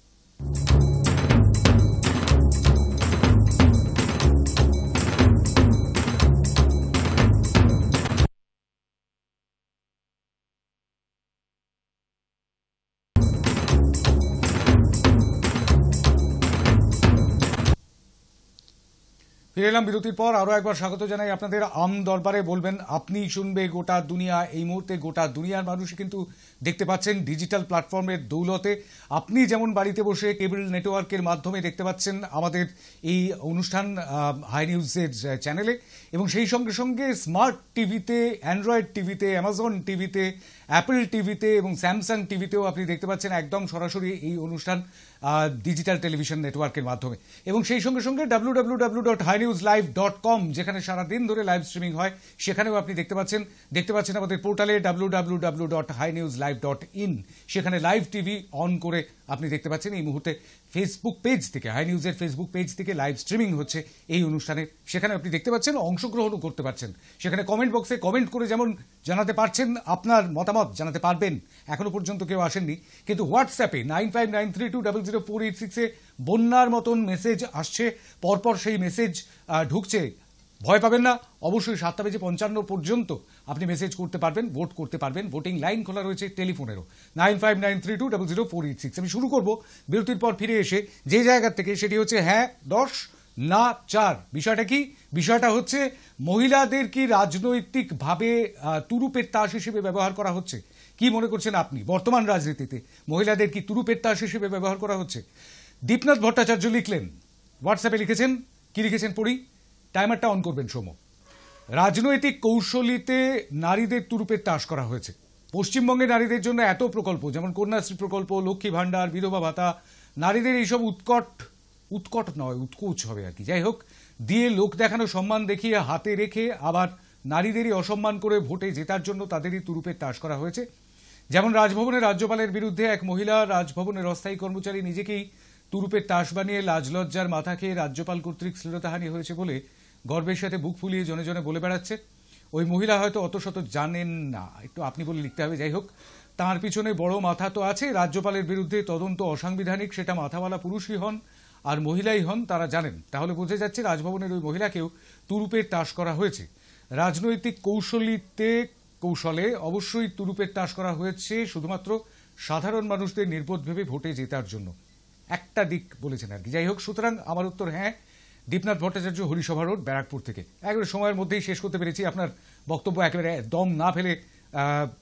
ফিরে এলাম বিরতির পর। আরো একবার স্বাগত জানাই আপনাদের আম দরবারে। বলবেন আপনি, শুনবে গোটা দুনিয়া। এই মুহূর্তে গোটা দুনিয়ার মানুষ কিন্তু দেখতে পাচ্ছেন ডিজিটাল প্ল্যাটফর্মের দৌলতে। আপনি যেমন বাড়িতে বসে কেবল নেটওয়ার্কের মাধ্যমে দেখতে পাচ্ছেন আমাদের এই অনুষ্ঠান হাই নিউজের চ্যানেলে, এবং সেই সঙ্গে সঙ্গে স্মার্ট টিভিতে, অ্যান্ড্রয়েড টিভিতে, অ্যামাজন টিভিতে, অ্যাপল টিভিতে এবং স্যামসাং টিভিতেও আপনি দেখতে পাচ্ছেন একদম সরাসরি এই অনুষ্ঠান ডিজিটাল টেলিভিশন নেটওয়ার্কের মাধ্যমে। এবং সেই সঙ্গে সঙ্গে www.hinewslive.com, যেখানে সারাদিন ধরে লাইভ স্ট্রিমিং হয়, সেখানেও আপনি দেখতে পাচ্ছেন আমাদের পোর্টালে www.hinewslive.in, সেখানে লাইভ টিভি অন করে আপনি দেখতে পাচ্ছেন। এই মুহূর্তে ফেসবুক পেজ থেকে, হাই নিউজের ফেসবুক পেজ থেকে লাইভ স্ট্রিমিং হচ্ছে এই অনুষ্ঠানে। সেখানে আপনি দেখতে পাচ্ছেন, অংশগ্রহণও করতে পারছেন। সেখানে কমেন্ট বক্সে কমেন্ট করে যেমন জানাতে পারছেন, আপনার মতামত জানাতে পারবেন। এখনো পর্যন্ত কেউ আসেননি, কিন্তু হোয়াটসঅ্যাপে 9593200486 বন্যার মতন মেসেজ আসছে, পরপর সেই মেসেজ ঢুকছে। ভয় পাবেন না, অবশ্যই 7:55 পর্যন্ত আপনি মেসেজ করতে পারবেন, ভোট করতে পারবেন। ভোটিং লাইন খোলা রয়েছে টেলিফোনেরও 9593200486। আমি শুরু করব বিরতির পর ফিরে এসে যে জায়গা থেকে, সেটি হচ্ছে হ্যাঁ 10 না 4। বিষয়টা কি? বিষয়টা হচ্ছে মহিলাদের কি রাজনৈতিকভাবে তুরুপের তাস হিসেবে ব্যবহার করা হচ্ছে? কি মনে করছেন আপনি? বর্তমান রাজনীতিতে মহিলাদের কি তুরুপের তাস হিসেবে ব্যবহার করা হচ্ছে? দীপনাথ ভট্টাচার্য লিখলেন, হোয়াটসঅ্যাপে লিখেছেন, কি লিখেছেন পড়ি। টাইমারটা অন করবেন সোম। রাজনৈতিক কৌশলীতে নারীদের তুরুপের তাস করা হয়েছে। পশ্চিমবঙ্গে নারীদের জন্য এত প্রকল্প, যেমন কন্যাশ্রী প্রকল্প, লক্ষ্মী ভাণ্ডার, বিধবা ভাতা, নারীদের এইসব উৎকট নয়, উৎকোচ হবে আর কি, যাই হোক, দিয়ে লোক দেখানো সম্মান দেখিয়ে হাতে রেখে আবার নারীদেরই অসম্মান করে ভোটে জেতার জন্য তাদেরই তুরুপের তাস করা হয়েছে। যেমন রাজভবনে রাজ্যপালের বিরুদ্ধে এক মহিলা রাজভবনের অস্থায়ী কর্মচারী নিজেকেই তুরুপের তাস বানিয়ে লাজ লজ্জার মাথা খেয়ে রাজ্যপাল কর্তৃক শ্লীলতাহানি হয়েছে বলে গর্বের সাথে বুক ফুলিয়ে জনে জনে বলে বেড়াচ্ছে। ওই মহিলা হয়তো অত শত জানেন না, একটু আপনি বলে লিখতে হবে, যাই হোক, তার পিছনে বড় মাথা তো আছে। রাজ্যপালের বিরুদ্ধে তদন্ত অসাংবিধানিক, সেটা মাথাওয়ালা পুরুষই হন আর মহিলাই হন, তারা জানেন। তাহলে বোঝা যাচ্ছে রাজভবনের ওই মহিলাকেও তুরুপের তাস করা হয়েছে। রাজনৈতিক কৌশলে অবশ্যই তুরুপের তাস করা হয়েছে শুধুমাত্র সাধারণ মানুষদের নির্বোধ ভেবে ভোটে জেতার জন্য। একটা দিক বলেছেন আর কি, যাই হোক। সুতরাং আমার উত্তর হ্যাঁ। দীপনাথ ভট্টাচার্য, হরিসভা রোড, ব্যারাকপুর থেকে। একেবারে সময়ের মধ্যেই শেষ করতে পেরেছি, আপনার বক্তব্য একেবারে দম না ফেলে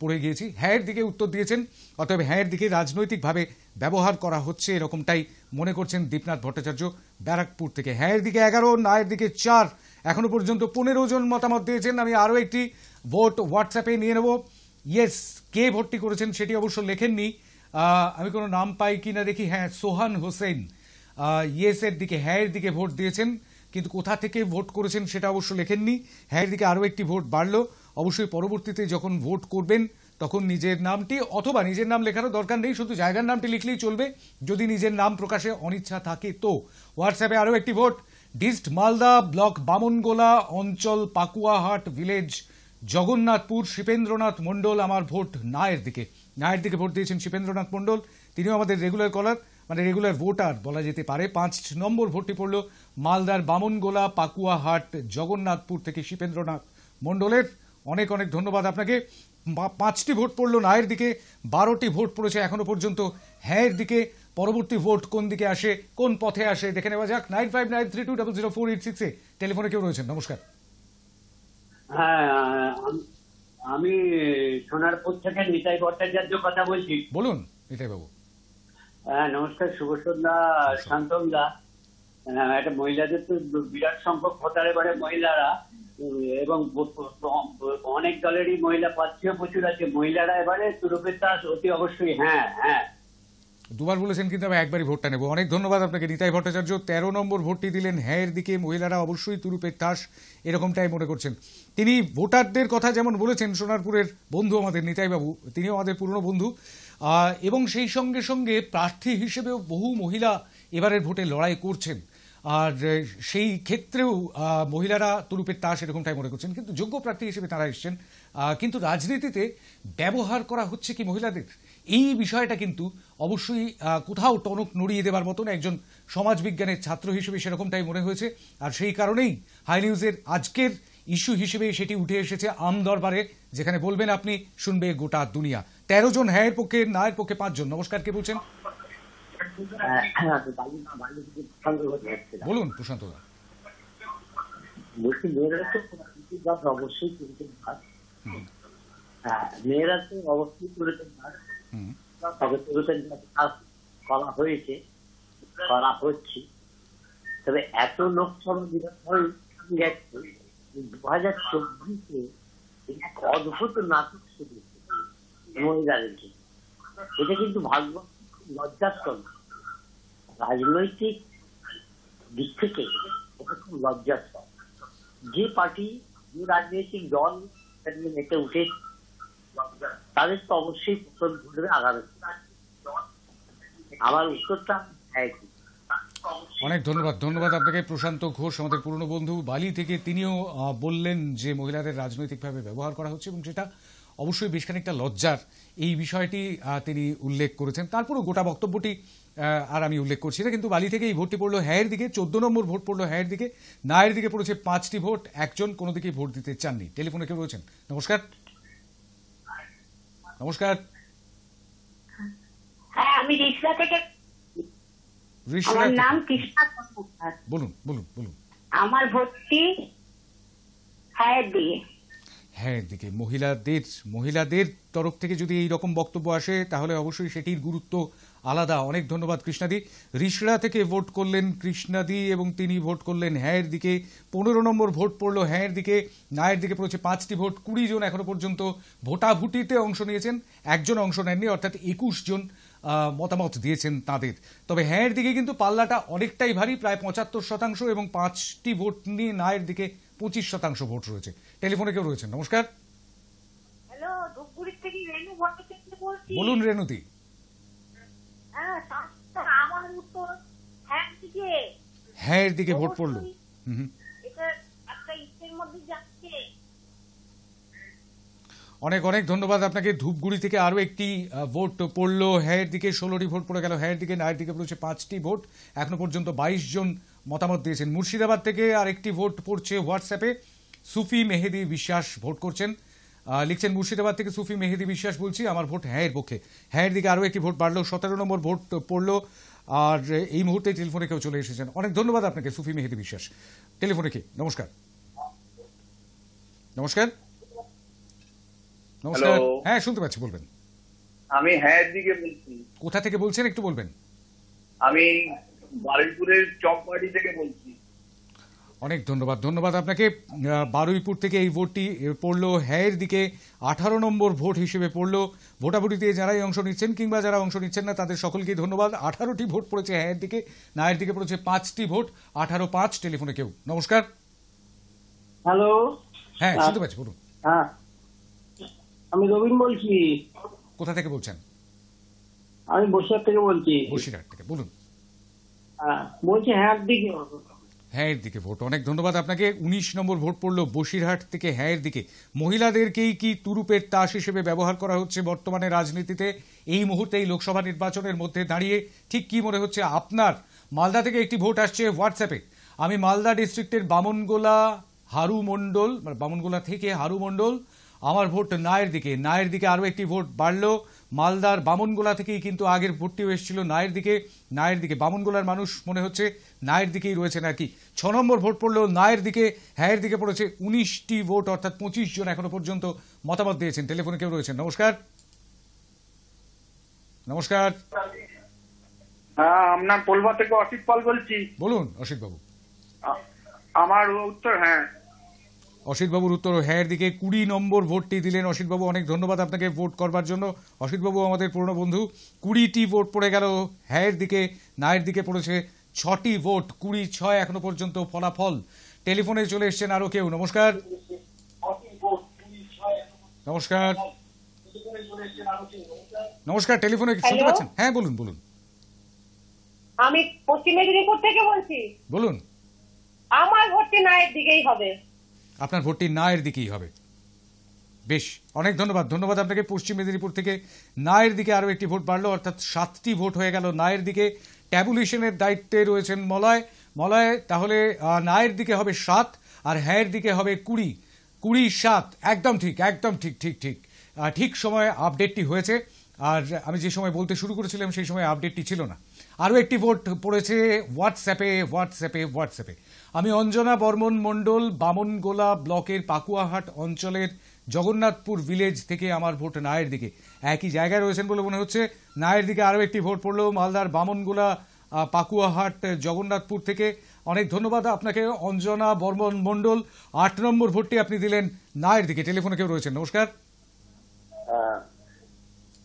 পড়ে গিয়েছি। হ্যাঁয়ের দিকে উত্তর দিয়েছেন, অতএব হ্যাঁয়ের দিকে রাজনৈতিকভাবে ব্যবহার করা হচ্ছে এরকমটাই মনে করছেন দীপনাথ ভট্টাচার্য, ব্যারাকপুর থেকে। হ্যাঁয়ের দিকে 11, নায়ের দিকে 4। এখনো পর্যন্ত 15 জন মতামত দিয়েছেন। আমি আরও একটি ভোট হোয়াটসঅ্যাপে নিয়ে নেব। ইয়েস, কে ভোটটি করেছেন সেটি অবশ্য লেখেননি, আমি কোনো নাম পাই কিনা দেখি। হ্যাঁ, সোহান হোসেন ইয়েসের দিকে, হ্যাঁয়ের দিকে ভোট দিয়েছেন, কিন্তু কোথা থেকে ভোট করেছেন সেটা অবশ্য লেখেননি। হ্যাঁয়ের দিকে আরও একটি ভোট বাড়লো। অবশ্যই পরবর্তীতে যখন ভোট করবেন তখন নিজের নামটি, অথবা নিজের নাম লেখারও দরকার নেই, শুধু জায়গার নামটি লিখলেই চলবে যদি নিজের নাম প্রকাশে অনিচ্ছা থাকে তো। হোয়াটসঅ্যাপে আরও একটি ভোট, ডিস্ট মালদা ব্লক, বামনগোলা অঞ্চল, পাকুয়াহাট ভিলেজ, জগন্নাথপুর, শিপেন্দ্রনাথ মণ্ডল। আমার ভোট নায়ের দিকে। নায়ের দিকে ভোট দিয়েছেন শিপেন্দ্রনাথ মণ্ডল, তিনিও আমাদের রেগুলার কলার, মানে রেগুলার ভোটার বলা যেতে পারে। 5 নম্বর ভোটটি পড়ল মালদার বামনগোলা, পাকুয়াহাট, জগন্নাথপুর থেকে শিপেন্দ্রনাথ মণ্ডলের। অনেক অনেক ধন্যবাদ আপনাকে। 5টি ভোট পড়ল নায়ের দিকে, 12টি ভোট পড়েছে এখনো পর্যন্ত হ্যাঁয়ের দিকে। পরবর্তী ভোট কোন দিকে আসে, কোন পথে আসে দেখে নেওয়া যাক। 9593200486 টেলিফোনে কেউ রয়েছেন, নমস্কার। হ্যাঁ, আমি সোনারপুর থেকে নিতাই ভট্টাচার্য কথা বলছি। বলুন নিতাই বাবু। হ্যাঁ, নমস্কার, শুভ সন্ধ্যা শান্তম দা। একটা মহিলাদের তো বিরাট সংখ্যক ভোটার এবারে মহিলারা, এবং অনেক দলেরই মহিলা প্রার্থীও প্রচুর আছে। মহিলারা এবারে তুরুপের তাস অতি অবশ্যই। হ্যাঁ হ্যাঁ, দুবার বলেছেন কিন্তু আমি একবারই ভোটটা নেব। অনেক ধন্যবাদ আপনাকে নিতাই ভট্টাচার্য। 13 নম্বর ভোটটি দিলেন হ্যাঁ এর দিকে। মহিলারা অবশ্যই তুরুপের তাস এরকমটাই মনে করছেন। তিনি ভোটারদের কথা যেমন বলেছেন, সোনারপুরের বন্ধু আমাদের নিতাই বাবু, তিনিও আমাদের পুরনো বন্ধু, এবং সেই সঙ্গে সঙ্গে প্রার্থী হিসেবেও বহু মহিলা এবারের ভোটে লড়াই করছেন। আর সেই ক্ষেত্রেও মহিলারা তুরুপের তাস এরকমটাই মনে করছেন, কিন্তু যোগ্য প্রার্থী হিসেবে তারা এসছেন। কিন্তু রাজনীতিতে ব্যবহার করা হচ্ছে কি মহিলাদের, এই বিষয়টা কিন্তু অবশ্যই কোথাও টনক নড়িয়ে দেবার মতন একজন সমাজবিজ্ঞানের ছাত্র হিসেবে সেরকমটাই মনে হয়েছে। আর সেই কারণেই হাই নিউজের আজকের ইস্যু হিসেবে সেটি উঠে এসেছে আম দরবারে, যেখানে বলবেন আপনি, শুনবে গোটা দুনিয়া। 13 জন হ্যাঁয়ের পক্ষে, নায়ের পক্ষে 5 জন। নমস্কার, কে বলছেন? বলুন প্রশান্ত দা। বলছি মেয়েরা তো অবশ্যই মেয়েরা তো অবশ্যই করা হয়েছে, করা হচ্ছে। তবে এত লোকসভা নির্বাচন গেছে 2024-এ এক অদ্ভুত নাটক শুরু মহিলাদেরকে। এটা কিন্তু ভাগ্য লজ্জাস্কর। রাজনৈতিক দিক থেকে এটা খুব লজ্জাস্কর। যে পার্টি, যে রাজনৈতিক দল মেতে উঠে, তাদের তো অবশ্যই পতন ঘটবে আগামী। আমার উত্তরটা হ্যাঁ। অনেক ধন্যবাদ। ধন্যবাদ আপনাকে প্রশান্ত ঘোষ, আমাদের পুরনো বন্ধু বালি থেকে। তিনিও বললেন যে মহিলাদের রাজনৈতিকভাবে ব্যবহার করা হচ্ছে এবং যেটা অবশ্যই বেশ খানিকটা লজ্জার, এই বিষয়টি তিনি উল্লেখ করেছেন। তারপরও গোটা বক্তব্যটি আর আমি উল্লেখ করছি না, কিন্তু বালি থেকে এই ভোটটি পড়লো হ্যাঁয়ের দিকে। 14 নম্বর ভোট পড়লো হ্যাঁয়ের দিকে। নায়ের দিকে পড়েছে 5টি ভোট। একজন কোনো দিকেই ভোট দিতে চাননি। টেলিফোনে কেউ রয়েছেন? নমস্কার। নমস্কার। হ্যাঁ, আমি রিসরা থেকে। আমার নাম কৃষ্ণা কর্মকার। বলুন বলুন বলুন। আমার ভোটটি হ্যাঁয়ের দিকে। হ্যাঁয়ের দিকে। মহিলাদের তরফ থেকে যদি এই রকম বক্তব্য আসে তাহলে অবশ্যই সেটির গুরুত্ব আলাদা। অনেক ধন্যবাদ কৃষ্ণাদি। রিসরা থেকে ভোট করলেন কৃষ্ণাদি এবং তিনি ভোট করলেন হ্যাঁয়ের দিকে। 15 নম্বর ভোট পড়লো হ্যাঁয়ের দিকে। নায়ের দিকে পড়েছে 5টি ভোট। 20 জন এখনো পর্যন্ত ভোটাভুটিতে অংশ নিয়েছেন, একজন অংশ নেননি, অর্থাৎ 21 জন মতামত দিয়েছেন তাদের। তবে হ্যাঁয়ের দিকে কিন্তু পাল্লাটা অনেকটাই ভারী, প্রায় 75% এবং 5টি ভোট নিয়ে নায়ের দিকে 25% ভোট রয়েছে। টেলিফোনে কেউ রয়েছেন? নমস্কার। হ্যালো, ধূপগুড়ি থেকে রেণু ভট্টাচার্য বলছি। বলুন রেণুদি। হ্যাঁ, আমার উত্তর হ্যাঁয়ের দিকে। হ্যাঁয়ের দিকে ভোট পড়লো। এটা একটা ইচ্ছের মধ্যে যাচ্ছে। অনেক অনেক ধন্যবাদ আপনাকে। ধূপগুড়ি থেকে আরো একটি ভোট পড়লো হ্যাঁয়ের দিকে। 16টি ভোট পড়ে গেল হ্যাঁয়ের দিকে। নায়ের দিকে পড়েছে 5টি ভোট। এখনো পর্যন্ত 22 জন মতামত দিয়েছেন। মুর্শিদাবাদ থেকে আরেকটি ভোট পড়ছে হোয়াটসঅ্যাপে। সুফি মেহেদি বিশ্বাস ভোট করছেন, লিখছেন মুর্শিদাবাদ থেকে সুফি মেহেদি বিশ্বাস বলছি, আমার ভোট হ্যাঁয়ের পক্ষে। হ্যাঁয়ের দিকে আরো একটি ভোট বাড়লো। 17 নম্বর ভোট পড়লো। আর এই মুহূর্তে টেলিফোনে কেউ চলে এসেছেন। অনেক ধন্যবাদ আপনাকে সুফি মেহেদি বিশ্বাস। টেলিফোনে কি? নমস্কার। নমস্কার। নমস্কার। হ্যাঁ, শুনতে পাচ্ছি, বলবেন। আমি হ্যাঁয়ের দিকে বলছি। কোথা থেকে বলছেন একটু বলবেন? আমি বারুইপুরের চকবাড়ি থেকে বলছি। অনেক ধন্যবাদ। ধন্যবাদ আপনাকে। বারুইপুর থেকে এই ভোটটি পড়লো হ্যাঁয়ের দিকে। 18 নম্বর ভোট হিসেবে পড়লো। ভোটাভুটিতে যারাই অংশ নিচ্ছেন কিংবা যারা অংশ নিচ্ছেন না তাদের সকলকেই ধন্যবাদ। 18টি ভোট পড়েছে হ্যাঁয়ের দিকে। নায়ের দিকে পড়েছে 5টি ভোট। 18-5। টেলিফোনে কেউ? নমস্কার। হ্যালো। হ্যাঁ, শুনতে পাচ্ছি, বলুন। হ্যাঁ, আমি রবীন বলছি। কোথা থেকে বলছেন? আমি বসিরহাট থেকে বলছি। বসিরহাট থেকে, বলুন। বলছি হ্যাঁয়ের দিকে। হ্যাঁয়ের দিকে ভোট। অনেক ধন্যবাদ আপনাকে। 19 নম্বর ভোট পড়লো বসিরহাট থেকে হ্যাঁয়ের দিকে। মহিলাদেরকেই কি তুরুপের তাস হিসেবে ব্যবহার করা হচ্ছে বর্তমানে রাজনীতিতে? এই মুহূর্তে এই লোকসভা নির্বাচনের মধ্যে দাঁড়িয়ে ঠিক কি মনে হচ্ছে আপনার? মালদা থেকে একটি ভোট আসছে হোয়াটসঅ্যাপে। আমি মালদা ডিস্ট্রিক্টের বামনগোলা থেকে হারু মণ্ডল আমার ভোট নায়ের দিকে। নায়ের দিকে আরও একটি ভোট বাড়লো। মালদার বামনগোলা থেকেই কিন্তু আগের ভোটটিও এসেছিল নায়ের দিকে। নায়ের দিকে বামনগোলার মানুষ মনে হচ্ছে নায়ের দিকেই রয়েছে নাকি। 6 নম্বর ভোট পড়লো নায়ের দিকে। হ্যাঁয়ের দিকে পড়েছে 19টি ভোট, অর্থাৎ 25 জন এখনো পর্যন্ত মতামত দিয়েছেন। টেলিফোনে কেউ রয়েছেন? নমস্কার। নমস্কার। হ্যাঁ, আপনার পোলবা থেকে অসিত পাল বলছি। বলুন অসিত বাবু। আমার উত্তর হ্যাঁ। অসিত বাবুর উত্তর হ্যাঁয়ের দিকে। 20 নম্বর ভোটটি দিলেন অসিত বাবু। অনেক ধন্যবাদ আপনাকে ভোট করবার জন্য। অসিত বাবু আমাদের পুরনো বন্ধু। 20টি ভোট পড়ে গেল হ্যাঁয়ের দিকে। নায়ের দিকে পড়েছে 6টি ভোট। 20-6 এখনো পর্যন্ত ফলাফল। টেলিফোনে চলে এসছেন আরো কেউ। নমস্কার। নমস্কার। নমস্কার। টেলিফোনে শুনতে পাচ্ছেন? হ্যাঁ বলুন বলুন। আমি পশ্চিম মেদিনীপুর থেকে বলছি। বলুন। আমার ভোটটি নায়ের দিকেই হবে। আপনার ভোটটি নায়ের দিকেই হবে। বেশ, অনেক ধন্যবাদ। ধন্যবাদ আপনাকে। পশ্চিম মেদিনীপুর থেকে নায়ের দিকে আরও একটি ভোট বাড়লো, অর্থাৎ 7টি ভোট হয়ে গেল নায়ের দিকে। ট্যাবুলেশনের দায়িত্বে রয়েছেন মলয়। মলয়, তাহলে নায়ের দিকে হবে 7 আর হ্যাঁয়ের দিকে হবে 20। 20-7 একদম ঠিক, একদম ঠিক ঠিক ঠিক ঠিক সময়ে আপডেটটি হয়েছে। আর আমি যে সময় বলতে শুরু করেছিলাম সেই সময় আপডেটটি ছিল না। আরও একটি ভোট পড়েছে হোয়াটসঅ্যাপে। আমি অঞ্জনা বর্মন মণ্ডল, বামনগোলা ব্লকের পাকুয়াহাট অঞ্চলের জগন্নাথপুর ভিলেজ থেকে আমার ভোট নায়ের দিকে। একই জায়গায় রয়েছেন বলে মনে হচ্ছে। নায়ের দিকে আরও একটি ভোট পড়লো মালদার বামনগোলা পাকুয়াহাট জগন্নাথপুর থেকে। অনেক ধন্যবাদ আপনাকে অঞ্জনা বর্মন মণ্ডল। 8 নম্বর ভোটটি আপনি দিলেন নায়ের দিকে। টেলিফোনে কেউ রয়েছেন? নমস্কার।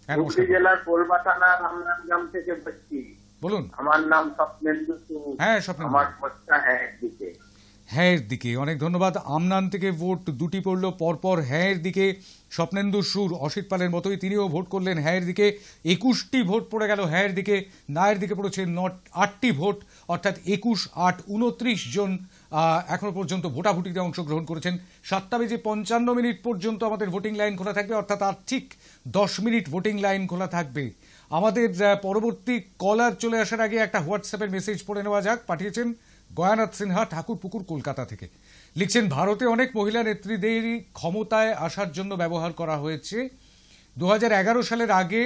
হ্যাঁ নমস্কার। জেলার পোলবা থানার আমনান থেকে বলছি। বলুন। আমার নাম স্বপ্নেন্দু। হ্যাঁ স্বপ্নেন্দু। আমার ভোটটা হ্যাঁয়ের দিকে। হ্যাঁয়ের দিকে। অনেক ধন্যবাদ। আমনান থেকে ভোট 2টি পড়লো পরপর হ্যাঁয়ের দিকে। স্বপ্নেন্দু সুর অসিত পালের মতোই তিনিও ভোট করলেন হ্যাঁয়ের দিকে। 21টি ভোট পড়ে গেল হ্যাঁয়ের দিকে। নায়ের দিকে পড়েছে 8টি ভোট, অর্থাৎ 21-8 29 জন এখনো পর্যন্ত ভোটাভুটিতে অংশগ্রহণ করেছেন। 7:55 পর্যন্ত আমাদের ভোটিং লাইন খোলা থাকবে, অর্থাৎ আর ঠিক 10 মিনিট ভোটিং লাইন খোলা থাকবে। আমাদের পরবর্তী কলার চলে আসার আগে একটা হোয়াটসঅ্যাপের মেসেজ পড়ে নেওয়া যাক। পাঠিয়েছেন গয়ানাথ সিনহা, ঠাকুরপুকুর, কলকাতা থেকে। লিখছেন, ভারতে অনেক মহিলা নেত্রীদেরই ক্ষমতায় আসার জন্য ব্যবহার করা হয়েছে। 2011 সালের আগে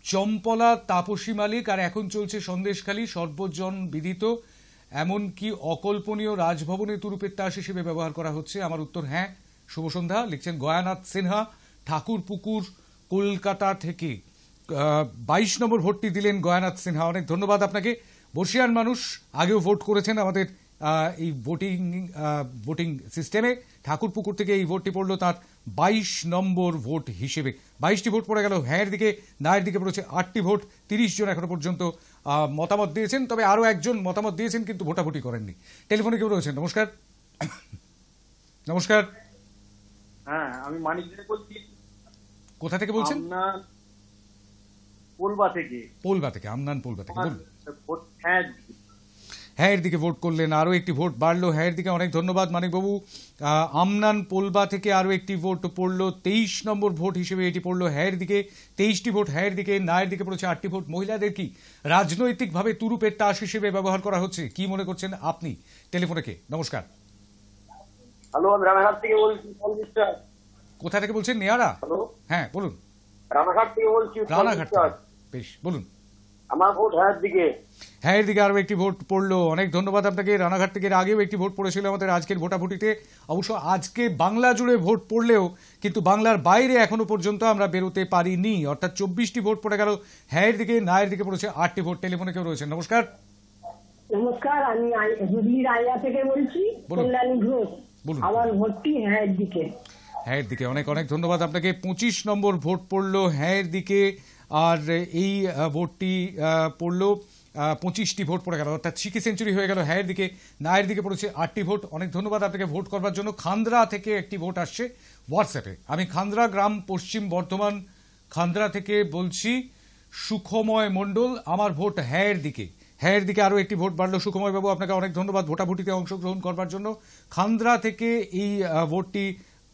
চম্পলা, তাপসী মালিক, আর এখন চলছে সন্দেশখালী, সর্বজন বিদিত, এমনকি অকল্পনীয় রাজভবনে তুরুপের তাস হিসেবে ব্যবহার করা হচ্ছে। আমার উত্তর হ্যাঁ। শুভ সন্ধ্যা। লিখছেন গয়ানাথ সিনহা, ঠাকুরপুকুর, কলকাতা থেকে। 22 নম্বর ভোটটি দিলেন গয়ানাথ সিনহা। অনেক ধন্যবাদ আপনাকে। বর্ষিয়ান মানুষ আগেও ভোট করেছেন আমাদের এই ভোটিং সিস্টেমে। ঠাকুরপুকুর থেকে এই ভোটটি পড়লো তার 22 নম্বর ভোট হিসেবে। 22টি ভোট পড়ে গেল হ্যাঁয়ের দিকে। নায়ের দিকে পড়েছে 8টি ভোট। 30 জন এখনো পর্যন্ত মতামত দিয়েছেন, তবে আরও একজন মতামত দিয়েছেন কিন্তু ভোটাভুটি করেননি। টেলিফোনে কেউ রয়েছেন? নমস্কার। নমস্কার। হ্যাঁ, আমি মানিক বলছি। কোথা থেকে বলছেন? পোলবা থেকে। পোলবা থেকে। আমনান পোলবা থেকে। বলুন। হ্যাঁয়ের দিকে ভোট করলেন, আরও একটি ভোট বাড়লো হ্যাঁয়ের দিকে। অনেক ধন্যবাদ মানিকবাবু। আমনান পোলবা থেকে আরও একটি ভোট পড়লো। 23 নম্বর ভোট হিসেবে এটি পড়লো হ্যাঁয়ের দিকে। 23টি ভোট হ্যাঁয়ের দিকে। নায়ের দিকে পড়েছে 8টি ভোট। মহিলাদের কি রাজনৈতিকভাবে তুরুপের তাস হিসেবে ব্যবহার করা হচ্ছে? কি মনে করছেন আপনি? টেলিফোনে কে? নমস্কার। হ্যালো, আমি রানাঘাট থেকে বলছি। কোথা থেকে বলছেন? নেয়ারা? হ্যালো, হ্যাঁ বলুন। রানাঘাট থেকে বলছি। রানাঘাট থেকে। বেশ, বলুন। আমার ভোট হ্যাঁয়ের দিকে। হ্যাঁয়ের দিকে আরও একটি ভোট পড়লো। অনেক ধন্যবাদ আপনাকে। রানাঘাট থেকে আগেও একটি ভোট পড়েছিল আমাদের আজকের ভোটাভুটিতে। অবশ্য আজকে বাংলা জুড়ে ভোট পড়লেও কিন্তু বাংলার বাইরে এখনো পর্যন্ত আমরা বেরোতে পারিনি, অর্থাৎ 24টি ভোট পড়ে গেল হ্যাঁয়ের দিকে। নায়ের দিকে পড়েছে 8টি ভোট। টেলিফোনে কেউ রয়েছেন? নমস্কার। নমস্কার, আমি হুগলি রাইয়া থেকে বলছি। কল্যাণী ঘোষ। আমার ভোটটি হ্যাঁয়ের দিকে। হ্যাঁয়ের দিকে। অনেক অনেক ধন্যবাদ আপনাকে। 25 নম্বর ভোট পড়লো হ্যাঁয়ের দিকে। আর এই ভোটটি পড়লো 25টি ভোট পড়ে গেল, অর্থাৎ 6 সেঞ্চুরি হয়ে গেল হ্যাঁয়ের দিকে। নায়ের দিকে পড়েছে 8টি ভোট। অনেক ধন্যবাদ আপনাকে ভোট করবার জন্য। খান্দ্রা থেকে একটি ভোট আসছে হোয়াটসঅ্যাপে। আমি খান্দ্রা গ্রাম, পশ্চিম বর্ধমান, খান্দ্রা থেকে বলছি। সুখময় মণ্ডল, আমার ভোট হ্যাঁয়ের দিকে। হ্যাঁয়ের দিকে আরও একটি ভোট বাড়লো। সুখময় বাবু, আপনাকে অনেক ধন্যবাদ ভোটাভুটিতে অংশগ্রহণ করবার জন্য। খান্দ্রা থেকে এই ভোটটি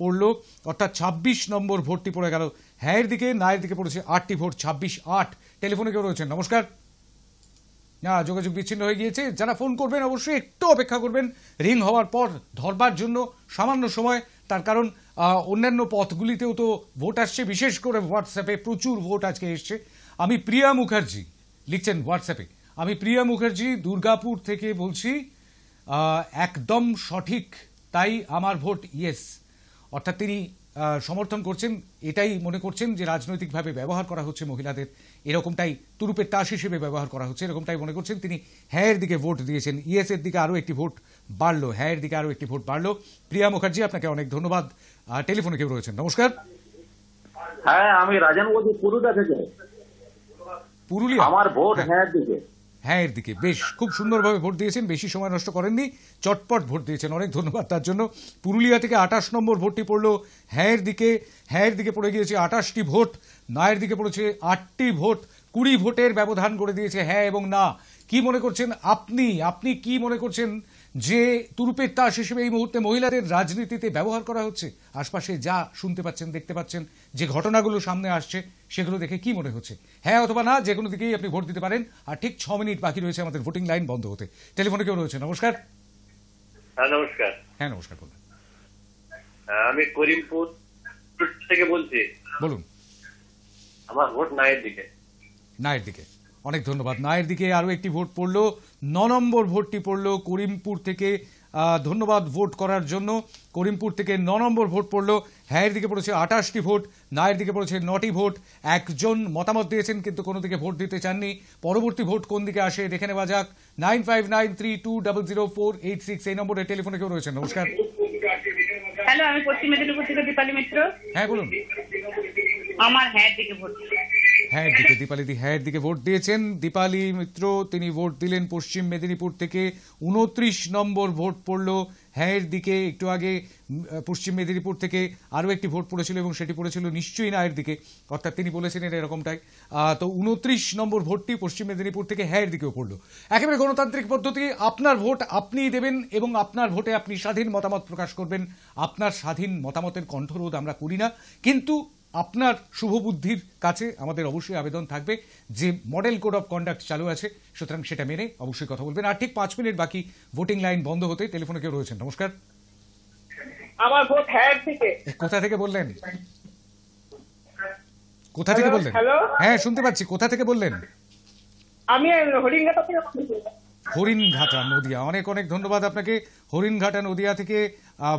পড়লো, অর্থাৎ 26 নম্বর ভোটটি পড়ে গেল হ্যাঁয়ের দিকে। নায়ের দিকে পড়েছে 8টি ভোট। 26-8। টেলিফোনে কেউ রয়েছেন? নমস্কার। না, যোগাযোগ বিচ্ছিন্ন হয়ে গিয়েছে। যারা ফোন করবেন অবশ্যই একটু অপেক্ষা করবেন। রিং হওয়ার পর ধরবার জন্য সামান্য সময়। তার কারণ অন্যান্য পথগুলিতেও তো ভোট আসছে, বিশেষ করে হোয়াটসঅ্যাপে প্রচুর ভোট আজকে এসছে। আমি প্রিয়া মুখার্জি লিখছেন হোয়াটসঅ্যাপে, আমি প্রিয়া মুখার্জি দুর্গাপুর থেকে বলছি, একদম সঠিক, তাই আমার ভোট ইয়েস। অর্থাৎ তিনি সমর্থন করছেন, এটাই মনে করছেন যে রাজনৈতিকভাবে ব্যবহার করা হচ্ছে মহিলাদের, এরকমটাই তুরুপের তাস হিসেবে ব্যবহার করা হচ্ছে, এরকমটাই মনে করছেন তিনি। হ্যাঁ এর দিকে ভোট দিয়েছেন, ইয়েস এর দিকে আরও একটি ভোট বাড়লো, হ্যাঁ এর দিকে আরও একটি ভোট বাড়লো। প্রিয়া মুখার্জি, আপনাকে অনেক ধন্যবাদ। টেলিফোনে কেউ রয়েছেন, নমস্কার। হ্যাঁ, আমি রাজন বলছি পুরুলিয়া থেকে। পুরুলিয়া, আমার ভোট হ্যাঁ দিকে। হ্যাঁ এর দিকে, বেশ, খুব সুন্দরভাবে ভোট দিয়েছেন, বেশি সময় নষ্ট করেননি, চটপট ভোট দিয়েছেন, অনেক ধন্যবাদ তার জন্য। পুরুলিয়া থেকে 28 নম্বর ভোটটি পড়লো হ্যাঁ এর দিকে, হ্যাঁ এর দিকে পড়ে গিয়েছে 28টি ভোট, না এর দিকে পড়েছে 8টি ভোট, 20 ভোটের ব্যবধান করে দিয়েছে হ্যাঁ এবং না। কি মনে করছেন আপনি? আপনি কি মনে করছেন যে তুরুপের তাস হিসেবে এই মুহূর্তে মহিলাদের রাজনীতিতে ব্যবহার করা হচ্ছে? আশপাশে যা শুনতে পাচ্ছেন, দেখতে পাচ্ছেন, যে ঘটনাগুলো সামনে আসছে, সেগুলো দেখে কি মনে হচ্ছে? হ্যাঁ অথবা না, যে কোনো দিকেই আপনি ভোট দিতে পারেন। আর ঠিক 6 মিনিট বাকি রয়েছে আমাদের ভোটিং লাইন বন্ধ হতে। টেলিফোনে কেউ রয়েছে, নমস্কার। হ্যাঁ নমস্কার। হ্যাঁ নমস্কার, বলুন। আমি করিমপুর থেকে বলছি। বলুন। আমার ভোট নায়ের দিকে। নায়ের দিকে, অনেক ধন্যবাদ। নায়ের দিকে আরও একটি ভোট পড়লো, 9 নম্বর ভোটটি পড়লো করিমপুর থেকে। ধন্যবাদ ভোট করার জন্য। করিমপুর থেকে 9 নম্বর ভোট পড়লো, হ্যাঁয়ের দিকে পড়েছে 28টি ভোট, নায়ের দিকে পড়েছে 9টি ভোট। একজন মতামত দিয়েছেন কিন্তু কোনো দিকে ভোট দিতে চাননি। পরবর্তী ভোট কোন দিকে আসে দেখে নেওয়া যাক। 9593200486 এই নম্বরে টেলিফোনে কেউ রয়েছেন, নমস্কার। হ্যালো, আমি পশ্চিম মেদিনীপুর থেকে দীপালি মিত্র। হ্যাঁ বলুন। আমার হ্যাঁ দিকে ভোট। হ্যাঁ দিকে, দীপালি হ্যাঁ দিকে ভোট দিয়েছেন। দীপালি মিত্র তিনি ভোট দিলেন পশ্চিম মেদিনীপুর থেকে। 29 নম্বর ভোট পড়লো হ্যাঁ দিকে। একটু আগে পশ্চিম মেদিনীপুর থেকে আরও একটি ভোট পড়েছিল এবং সেটি পড়েছিল নিশ্চয়ই নায়ের দিকে, অর্থাৎ তিনি বলেছেন এটা এরকমটাই। তো 29 নম্বর ভোটটি পশ্চিম মেদিনীপুর থেকে হ্যাঁ দিকেও পড়লো। একেবারে গণতান্ত্রিক পদ্ধতি, আপনার ভোট আপনিই দেবেন এবং আপনার ভোটে আপনি স্বাধীন মতামত প্রকাশ করবেন। আপনার স্বাধীন মতামতের কণ্ঠরোধ আমরা করি না, কিন্তু আপনার শুভবুদ্ধির কাছে আমাদের অবশ্যই আবেদন থাকবে যে মডেল কোড অফ কন্ডাক্ট চালু আছে, সুতরাং সেটা মেনে অবশ্যই কথা বলবেন। আর ঠিক 5 মিনিট বাকি ভোটিং লাইন বন্ধ হতে। টেলিফোনে কেউ রয়েছেন, নমস্কার। আমার ভোট হ্যাঁ থেকে। কোথা থেকে বললেন? কোথা থেকে বললেন? হ্যালো, হ্যাঁ শুনতে পাচ্ছি, কোথা থেকে বললেন? আমি হরিণঘাটা থেকে। হরিণঘাটা নদিয়া, অনেক অনেক ধন্যবাদ আপনাকে। হরিণঘাটা নদিয়া থেকে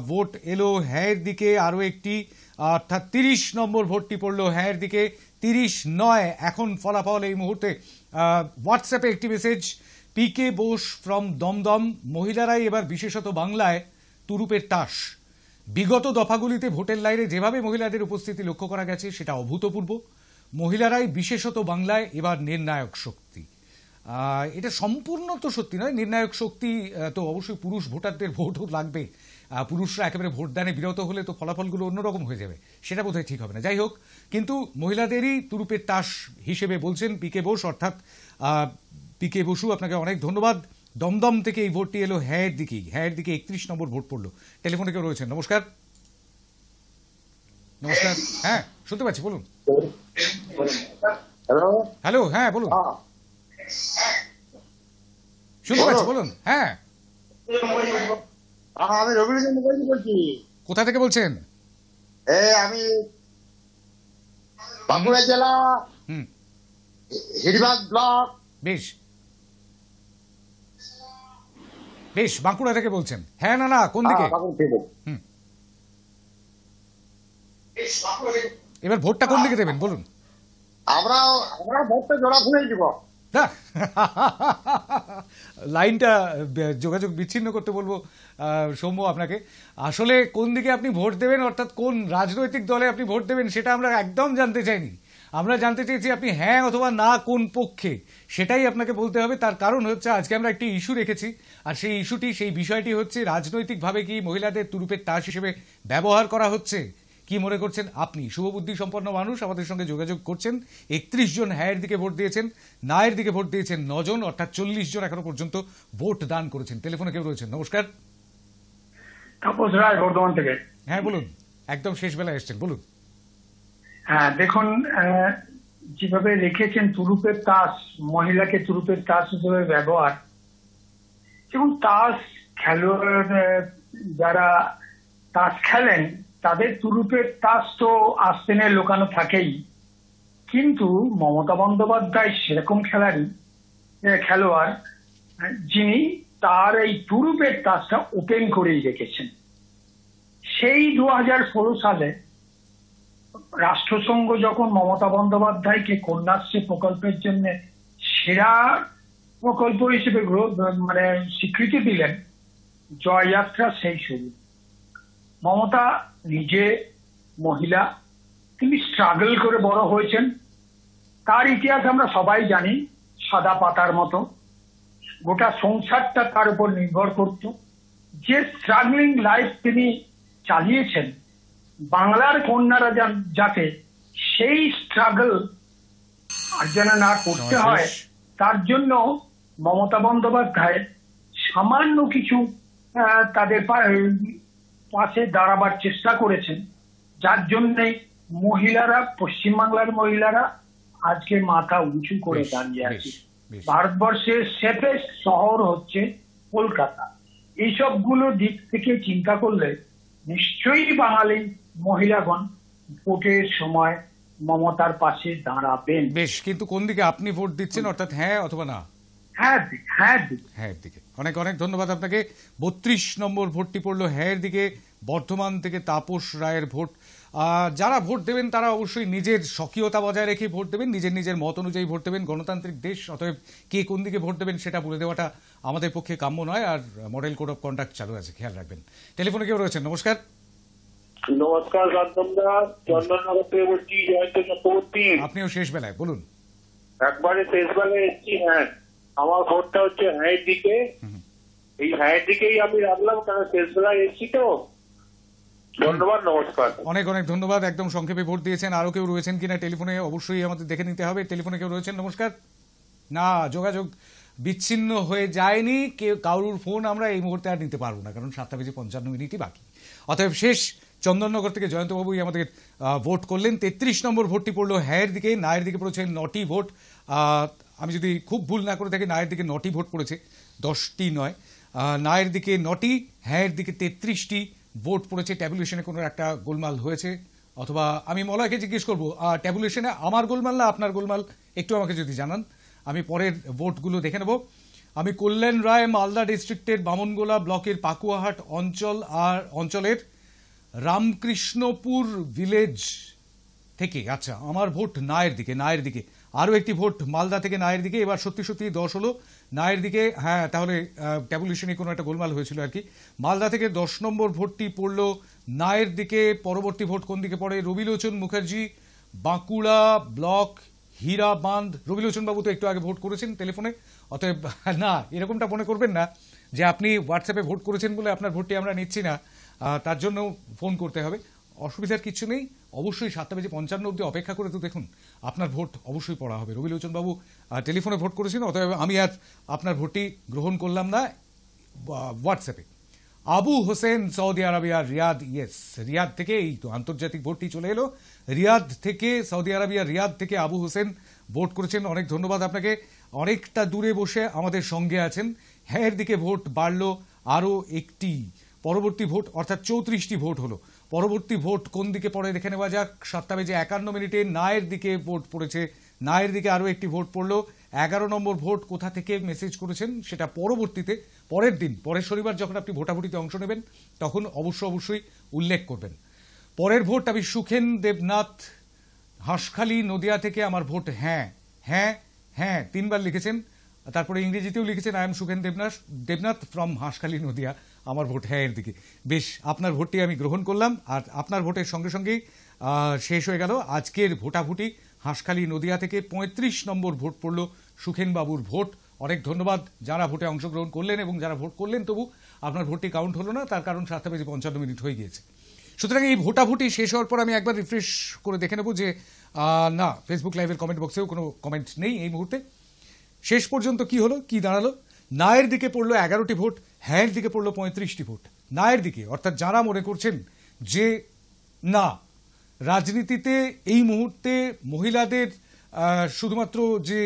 ভোট এলো হ্যাঁয়ের দিকে আরও একটি, অর্থাৎ 30 নম্বর ভোটটি পড়লো হ্যাঁয়ের দিকে। 30-9 এখন ফলাফল এই মুহূর্তে। হোয়াটসঅ্যাপে একটি message, PK Bose from Dumdum, মহিলারাই এবার বিশেষত বাংলায় তুরুপের তাস। বিগত দফাগুলিতে ভোটের লাইনে যেভাবে মহিলাদের উপস্থিতি লক্ষ্য করা গেছে সেটা অভূতপূর্ব। মহিলারাই বিশেষত বাংলায় এবার নির্ণায়ক শক্তি। এটা সম্পূর্ণ তো সত্যি নয়, নির্ণায়ক শক্তি তো অবশ্যই পুরুষ ভোটারদের ভোটও লাগবে। পুরুষরা একেবারে ভোটদানে বিরত হলে তো ফলাফলগুলো অন্যরকম হয়ে যাবে, সেটা বোধহয় ঠিক হবে না। যাই হোক, কিন্তু মহিলাদেরই তুরুপের তাস হিসেবে বলছেন পিকে বোস, অর্থাৎ পিকে বসু, আপনাকে অনেক ধন্যবাদ। দমদম থেকে এই ভোটটি এলো হ্যাঁয়ের দিকেই, হ্যাঁয়ের দিকে 31 নম্বর ভোট পড়লো। টেলিফোনে কেউ রয়েছেন, নমস্কার। নমস্কার, হ্যাঁ শুনতে পাচ্ছি, বলুন। হ্যালো, হ্যালো, হ্যাঁ বলুন, শুনতে পাচ্ছি, বলুন। হ্যাঁ আমি রবিরঞ্জন মুখার্জি বলছি। কোথা থেকে বলছেন? আমি বাঁকুড়া জেলা হিড়বাদ ব্লক। বেশ বেশ, বাঁকুড়া থেকে বলছেন। হ্যাঁ না না, কোন দিকে? এবার ভোটটা কোন দিকে দেবেন বলুন। আমরা ভোটটা জোড়া খুঁড়েই দিব। লাইনটা যোগাযোগ বিচ্ছিন্ন করতে বলবো সৌম্য আপনাকে। আসলে কোন দিকে আপনি ভোট দেবেন, অর্থাৎ কোন রাজনৈতিক দলে আপনি ভোট দেবেন, সেটা আমরা একদম জানতে চাইনি। আমরা জানতে চাইছি আপনি হ্যাঁ অথবা না কোন পক্ষে, সেটাই আপনাকে বলতে হবে। তার কারণ হচ্ছে আজকে আমরা একটি ইস্যু রেখেছি, আর সেই ইস্যুটি, সেই বিষয়টি হচ্ছে রাজনৈতিকভাবে কি মহিলাদের তুরুপের তাস হিসেবে ব্যবহার করা হচ্ছে। কি মনে করছেন আপনি? শুভবুদ্ধি সম্পন্ন মানুষ আমাদের সঙ্গে যোগাযোগ করছেন। 31 জন হ্যাঁয়ের দিকে ভোট দিয়েছেন, নায়ের দিকে ভোট দিয়েছেন 9 জন, অর্থাৎ 40 জন এখনো পর্যন্ত ভোট দান করেছেন। টেলিফোনে কেউ রয়েছেন, নমস্কার। তাপস রায়, বর্ধমান থেকে। হ্যাঁ বলুন, একদম শেষ বেলায় এসছেন, বলুন। হ্যাঁ দেখুন, যেভাবে রেখেছেন তুরুপের তাস, মহিলাকে তুরুপের তাস হিসেবে ব্যবহার, এবং তাস খেলোয়াড় যারা তাস খেলেন, তাদের তুরুপের তাস তো আস্তেনে লুকানো থাকেই, কিন্তু মমতা বন্দ্যোপাধ্যায় সেরকম খেলোয়াড় যিনি তার এই তুরুপের তাসটা ওপেন করেই রেখেছেন। সেই 2016 সালে রাষ্ট্রসংঘ যখন মমতা বন্দ্যোপাধ্যায়কে কন্যাশ্রী প্রকল্পের জন্য সেরা প্রকল্প হিসেবে স্বীকৃতি দিলেন, জয়যাত্রা সেই শুরু। মমতা নিজে মহিলা, তিনি স্ট্রাগল করে বড় হয়েছেন। তার ইতিহাস আমরা সবাই জানি, সাদা পাতার মতো, গোটা সংসারটা তার উপর নির্ভর করত। যে স্ট্রাগলিং লাইফ তিনি চালিয়েছেন, বাংলার কন্যারা যাতে সেই স্ট্রাগল আর যেন না করতে হয়, তার জন্য মমতা বন্দ্যোপাধ্যায় সামান্য কিছু তাদের পাশে দাঁড়াবার চেষ্টা করেছেন, যার জন্যে মহিলারা, পশ্চিমবাংলার মহিলারা আজকে মাথা উঁচু করে দাঁড়িয়ে আছে। ভারতবর্ষের সেফেস্ট শহর হচ্ছে কলকাতা। এইসবগুলো দিক থেকে চিন্তা করলে নিশ্চয়ই বাঙালি মহিলাগণ ভোটের সময় মমতার পাশে দাঁড়াবেন। বেশ, কিন্তু কোন দিকে আপনি ভোট দিচ্ছেন, অর্থাৎ হ্যাঁ অথবা না? হ্যাঁ দিকে। অনেক অনেক ধন্যবাদ আপনাকে। 32 নম্বর ভোটটি পড়লো হ্যাঁ দিকে। বর্ধমান থেকে তাপস রায়ের ভোট। যারা ভোট দেবেন তারা অবশ্যই নিজের স্বকীয়তা বজায় রেখে ভোট দেবেন, নিজের নিজের মত অনুযায়ী ভোট দেবেন। গণতান্ত্রিক দেশ, অতএব কে কোন দিকে ভোট দেবেন সেটা বলে দেওয়াটা আমাদের পক্ষে কাম্য নয়। আর মডেল কোড অফ কন্ডাক্ট চালু আছে, খেয়াল রাখবেন। টেলিফোনে কেউ রয়েছেন? নমস্কার। নমস্কার, চন্দননগর থেকে বলছি, জয়ন্ত চক্রবর্তী। আপনিও শেষ বেলায় বলুন। একবারে শেষ বেলায় এসছি। হ্যাঁ, আমার ভোটটা হচ্ছে হ্যাঁ দিকে। এই হ্যাঁ দিকেই আমি রাখলাম, কারণ শেষ বেলায় এসছি তো। ধন্যবাদ, নমস্কার। অনেক অনেক ধন্যবাদ। একদম সংক্ষেপে ভোট দিয়েছেন। আরো কেউ রয়েছেন কিনা টেলিফোনে অবশ্যই আমাদের দেখে নিতে হবে। টেলিফোনে কেউ রয়েছেন? নমস্কার। না, যোগাযোগ বিচ্ছিন্ন হয়ে যায়নি। কারুর ফোন আমরা এই মুহূর্তে আর নিতে পারবো না, কারণ 7:55 বাকি। অতএব শেষ। চন্দননগর থেকে জয়ন্তবাবুই আমাদের ভোট করলেন। 33 নম্বর ভোটটি পড়লো হ্যাঁ দিকে। নায়ের দিকে পড়েছে 9টি ভোট। আমি যদি খুব ভুল না করে থাকি, নায়ের দিকে 9টি ভোট পড়েছে, 10টি নয়। নায়ের দিকে 9টি, হ্যাঁ দিকে 33টি ভোট পড়েছে। ট্যাবুলেশনে কোনো একটা গোলমাল হয়েছে, অথবা আমি মলয়কে জিজ্ঞেস করবো, ট্যাবুলেশনে আমার গোলমাল না আপনার গোলমাল, একটু আমাকে যদি জানান। আমি পরের ভোটগুলো দেখে নেব। আমি কল্যাণ রায় মালদা ডিস্ট্রিক্টের বামনগোলা ব্লকের পাকুয়াহাট অঞ্চলের রামকৃষ্ণপুর ভিলেজ থেকে। আচ্ছা, আমার ভোট নায়ের দিকে। আরও একটি ভোট মালদা থেকে নায়ের দিকে। এবার সত্যি 10 হলো নায়ের দিকে। হ্যাঁ, তাহলে ট্যাবুলেশনে কোনো একটা গোলমাল হয়েছিল আর কি। মালদা থেকে 10 নম্বর ভোটটি পড়লো নায়ের দিকে। পরবর্তী ভোট কোন দিকে পড়ে? রবিলোচন মুখার্জি, বাঁকুড়া ব্লক হীরাবাঁধ। রবিলোচন বাবু তো একটু আগে ভোট করেছেন টেলিফোনে, অতএব না, এরকমটা মনে করবেন না যে আপনি হোয়াটসঅ্যাপে ভোট করেছেন বলে আপনার ভোটটি আমরা নিচ্ছি না, তার জন্য ফোন করতে হবে। অসুবিধার কিছু নেই, অবশ্যই 7:55 অবধি অপেক্ষা করে তো দেখুন, আপনার ভোট অবশ্যই পড়া হবে। রবিলোচন বাবু টেলিফোনে ভোট করেছেন, অতএব আমি আর আপনার ভোটটি গ্রহণ করলাম না হোয়াটসঅ্যাপে। Abu Hossain, Saudi Arabia, Riyadh. Yes, Riyadh থেকে এই তো আন্তর্জাতিক ভোটটি চলে এলো। রিয়াদ থেকে, সৌদি আরবিয়া রিয়াদ থেকে আবু হোসেন ভোট করেছেন। অনেক ধন্যবাদ আপনাকে। অনেকটা দূরে বসে আমাদের সঙ্গে আছেন। হ্যাঁ দিকে ভোট বাড়লো আরও একটি। পরবর্তী ভোট, অর্থাৎ 34টি ভোট হলো। পরবর্তী ভোট কোন দিকে পড়ে দেখে নেওয়া যাক। 7:51 নায়ের দিকে ভোট পড়েছে। নায়ের দিকে আরও একটি ভোট পড়লো। 11 নম্বর ভোট কোথা থেকে মেসেজ করেছেন সেটা পরবর্তীতে, পরের দিন, পরের শনিবার যখন আপনি ভোটাভুটিতে অংশ নেবেন তখন অবশ্যই উল্লেখ করবেন। পরের ভোট আমি সুখেন দেবনাথ, হাঁসখালি নদিয়া থেকে। আমার ভোট হ্যাঁ। 3বার লিখেছেন, তারপরে ইংরেজিতেও লিখেছেন I am Sukhen Debnath from Hanskhali Nadia. আমার ভোট হ্যাঁ এর দিকে। বেশ, আপনার ভোটটি আমি গ্রহণ করলাম। আর আপনার ভোটের সঙ্গে সঙ্গেই শেষ হয়ে গেল আজকের ভোটাভুটি। হাঁসখালি নদিয়া থেকে 35 নম্বর ভোট পড়ল সুখেন বাবুর ভোট। অনেক ধন্যবাদ যারা ভোটে অংশগ্রহণ করলেন, এবং যারা ভোট করলেন তবু আপনার ভোটটি কাউন্ট হলো না, তার কারণ 7:55 হয়ে গিয়েছে। সুতরাং এই ভোটাভুটি শেষ হওয়ার পর আমি একবার রিফ্রেশ করে দেখে নেব যে না, ফেসবুক লাইভের কমেন্ট বক্সেও কোনো কমেন্ট নেই এই মুহূর্তে। শেষ পর্যন্ত কি হলো, কি দাঁড়ালো? নায়ের দিকে পড়লো 11টি ভোট, হ্যাঁ দিকে পড়লো 35টি ভোট। নায়ের দিকে, অর্থাৎ যারা মনে করছেন যে না, রাজনীতিতে এই মুহূর্তে মহিলাদের শুধুমাত্র যে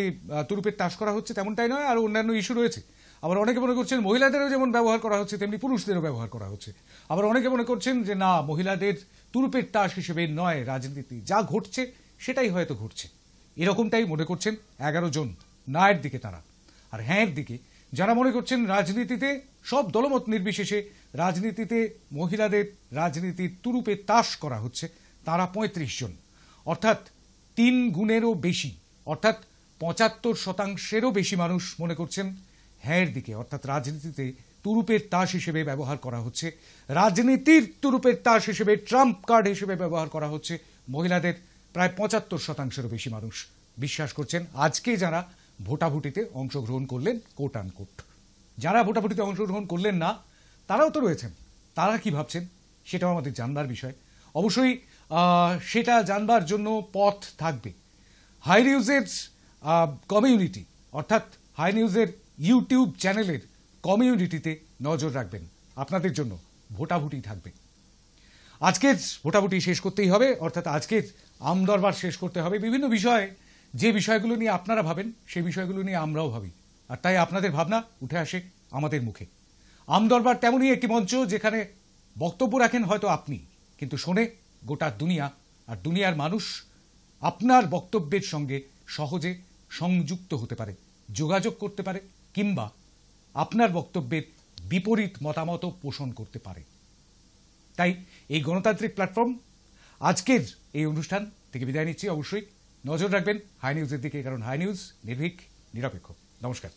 তুরুপের তাস করা হচ্ছে তেমনটাই নয়, আর অন্যান্য ইস্যু রয়েছে। আবার অনেকে মনে করছেন মহিলাদেরও যেমন ব্যবহার করা হচ্ছে তেমনি পুরুষদেরও ব্যবহার করা হচ্ছে। আবার অনেকে মনে করছেন যে না, মহিলাদের তুরুপের তাস হিসেবে নয় রাজনীতি, যা ঘটছে সেটাই হয়তো ঘটছে, এরকমটাই মনে করছেন 11 জন। নায়ের দিকে তারা। আর হ্যাঁর দিকে যারা মনে করছেন রাজনীতিতে সব দলমত নির্বিশেষে রাজনীতিতে মহিলাদের রাজনীতির তুরুপে তাস করা হচ্ছে, তারা 35 জন, অর্থাৎ 3 গুণেরও বেশি, অর্থাৎ 75% বেশি মানুষ মনে করছেন হ্যাঁর দিকে, অর্থাৎ রাজনীতিতে তুরুপের তাস হিসেবে ব্যবহার করা হচ্ছে, রাজনীতির তুরুপের তাস হিসেবে ট্রাম্প কার্ড হিসেবে ব্যবহার করা হচ্ছে মহিলাদের প্রায় 75%-এরও বেশি মানুষ বিশ্বাস করছেন। আজকে যারা ভোটাভুটিতে অংশগ্রহণ করলেন, কোট আনকোট, যারা ভোটাভুটিতে অংশগ্রহণ করলেন না তারাও তো রয়েছেন, তারা কি ভাবছেন সেটাও আমাদের জানবার বিষয়। অবশ্যই সেটা জানবার জন্য পথ থাকবে হাই নিউজের কমিউনিটি, অর্থাৎ হাই নিউজের ইউটিউব চ্যানেলের কমিউনিটিতে নজর রাখবেন। আপনাদের জন্য ভোটাভুটি থাকবে। আজকের ভোটাভুটি শেষ করতেই হবে, অর্থাৎ আজকের আমদরবার শেষ করতে হবে। বিভিন্ন বিষয়ে যে বিষয়গুলো নিয়ে আপনারা ভাবেন সেই বিষয়গুলো নিয়ে আমরাও ভাবি, আর তাই আপনাদের ভাবনা উঠে আসে আমাদের মুখে। আমদরবার তেমনই একটি মঞ্চ যেখানে বক্তব্য রাখেন হয়তো আপনি, কিন্তু শোনে গোটা দুনিয়া, আর দুনিয়ার মানুষ আপনার বক্তব্যের সঙ্গে সহজে সংযুক্ত হতে পারে, যোগাযোগ করতে পারে, কিংবা আপনার বক্তব্যের বিপরীত মতামতও পোষণ করতে পারে। তাই এই গণতান্ত্রিক প্ল্যাটফর্ম আজকের এই অনুষ্ঠান থেকে বিদায় নিচ্ছি। অবশ্যই নজর রাখবেন হাই নিউজের দিকে, কারণ হাই নিউজ নির্ভীক, নিরপেক্ষ। নমস্কার।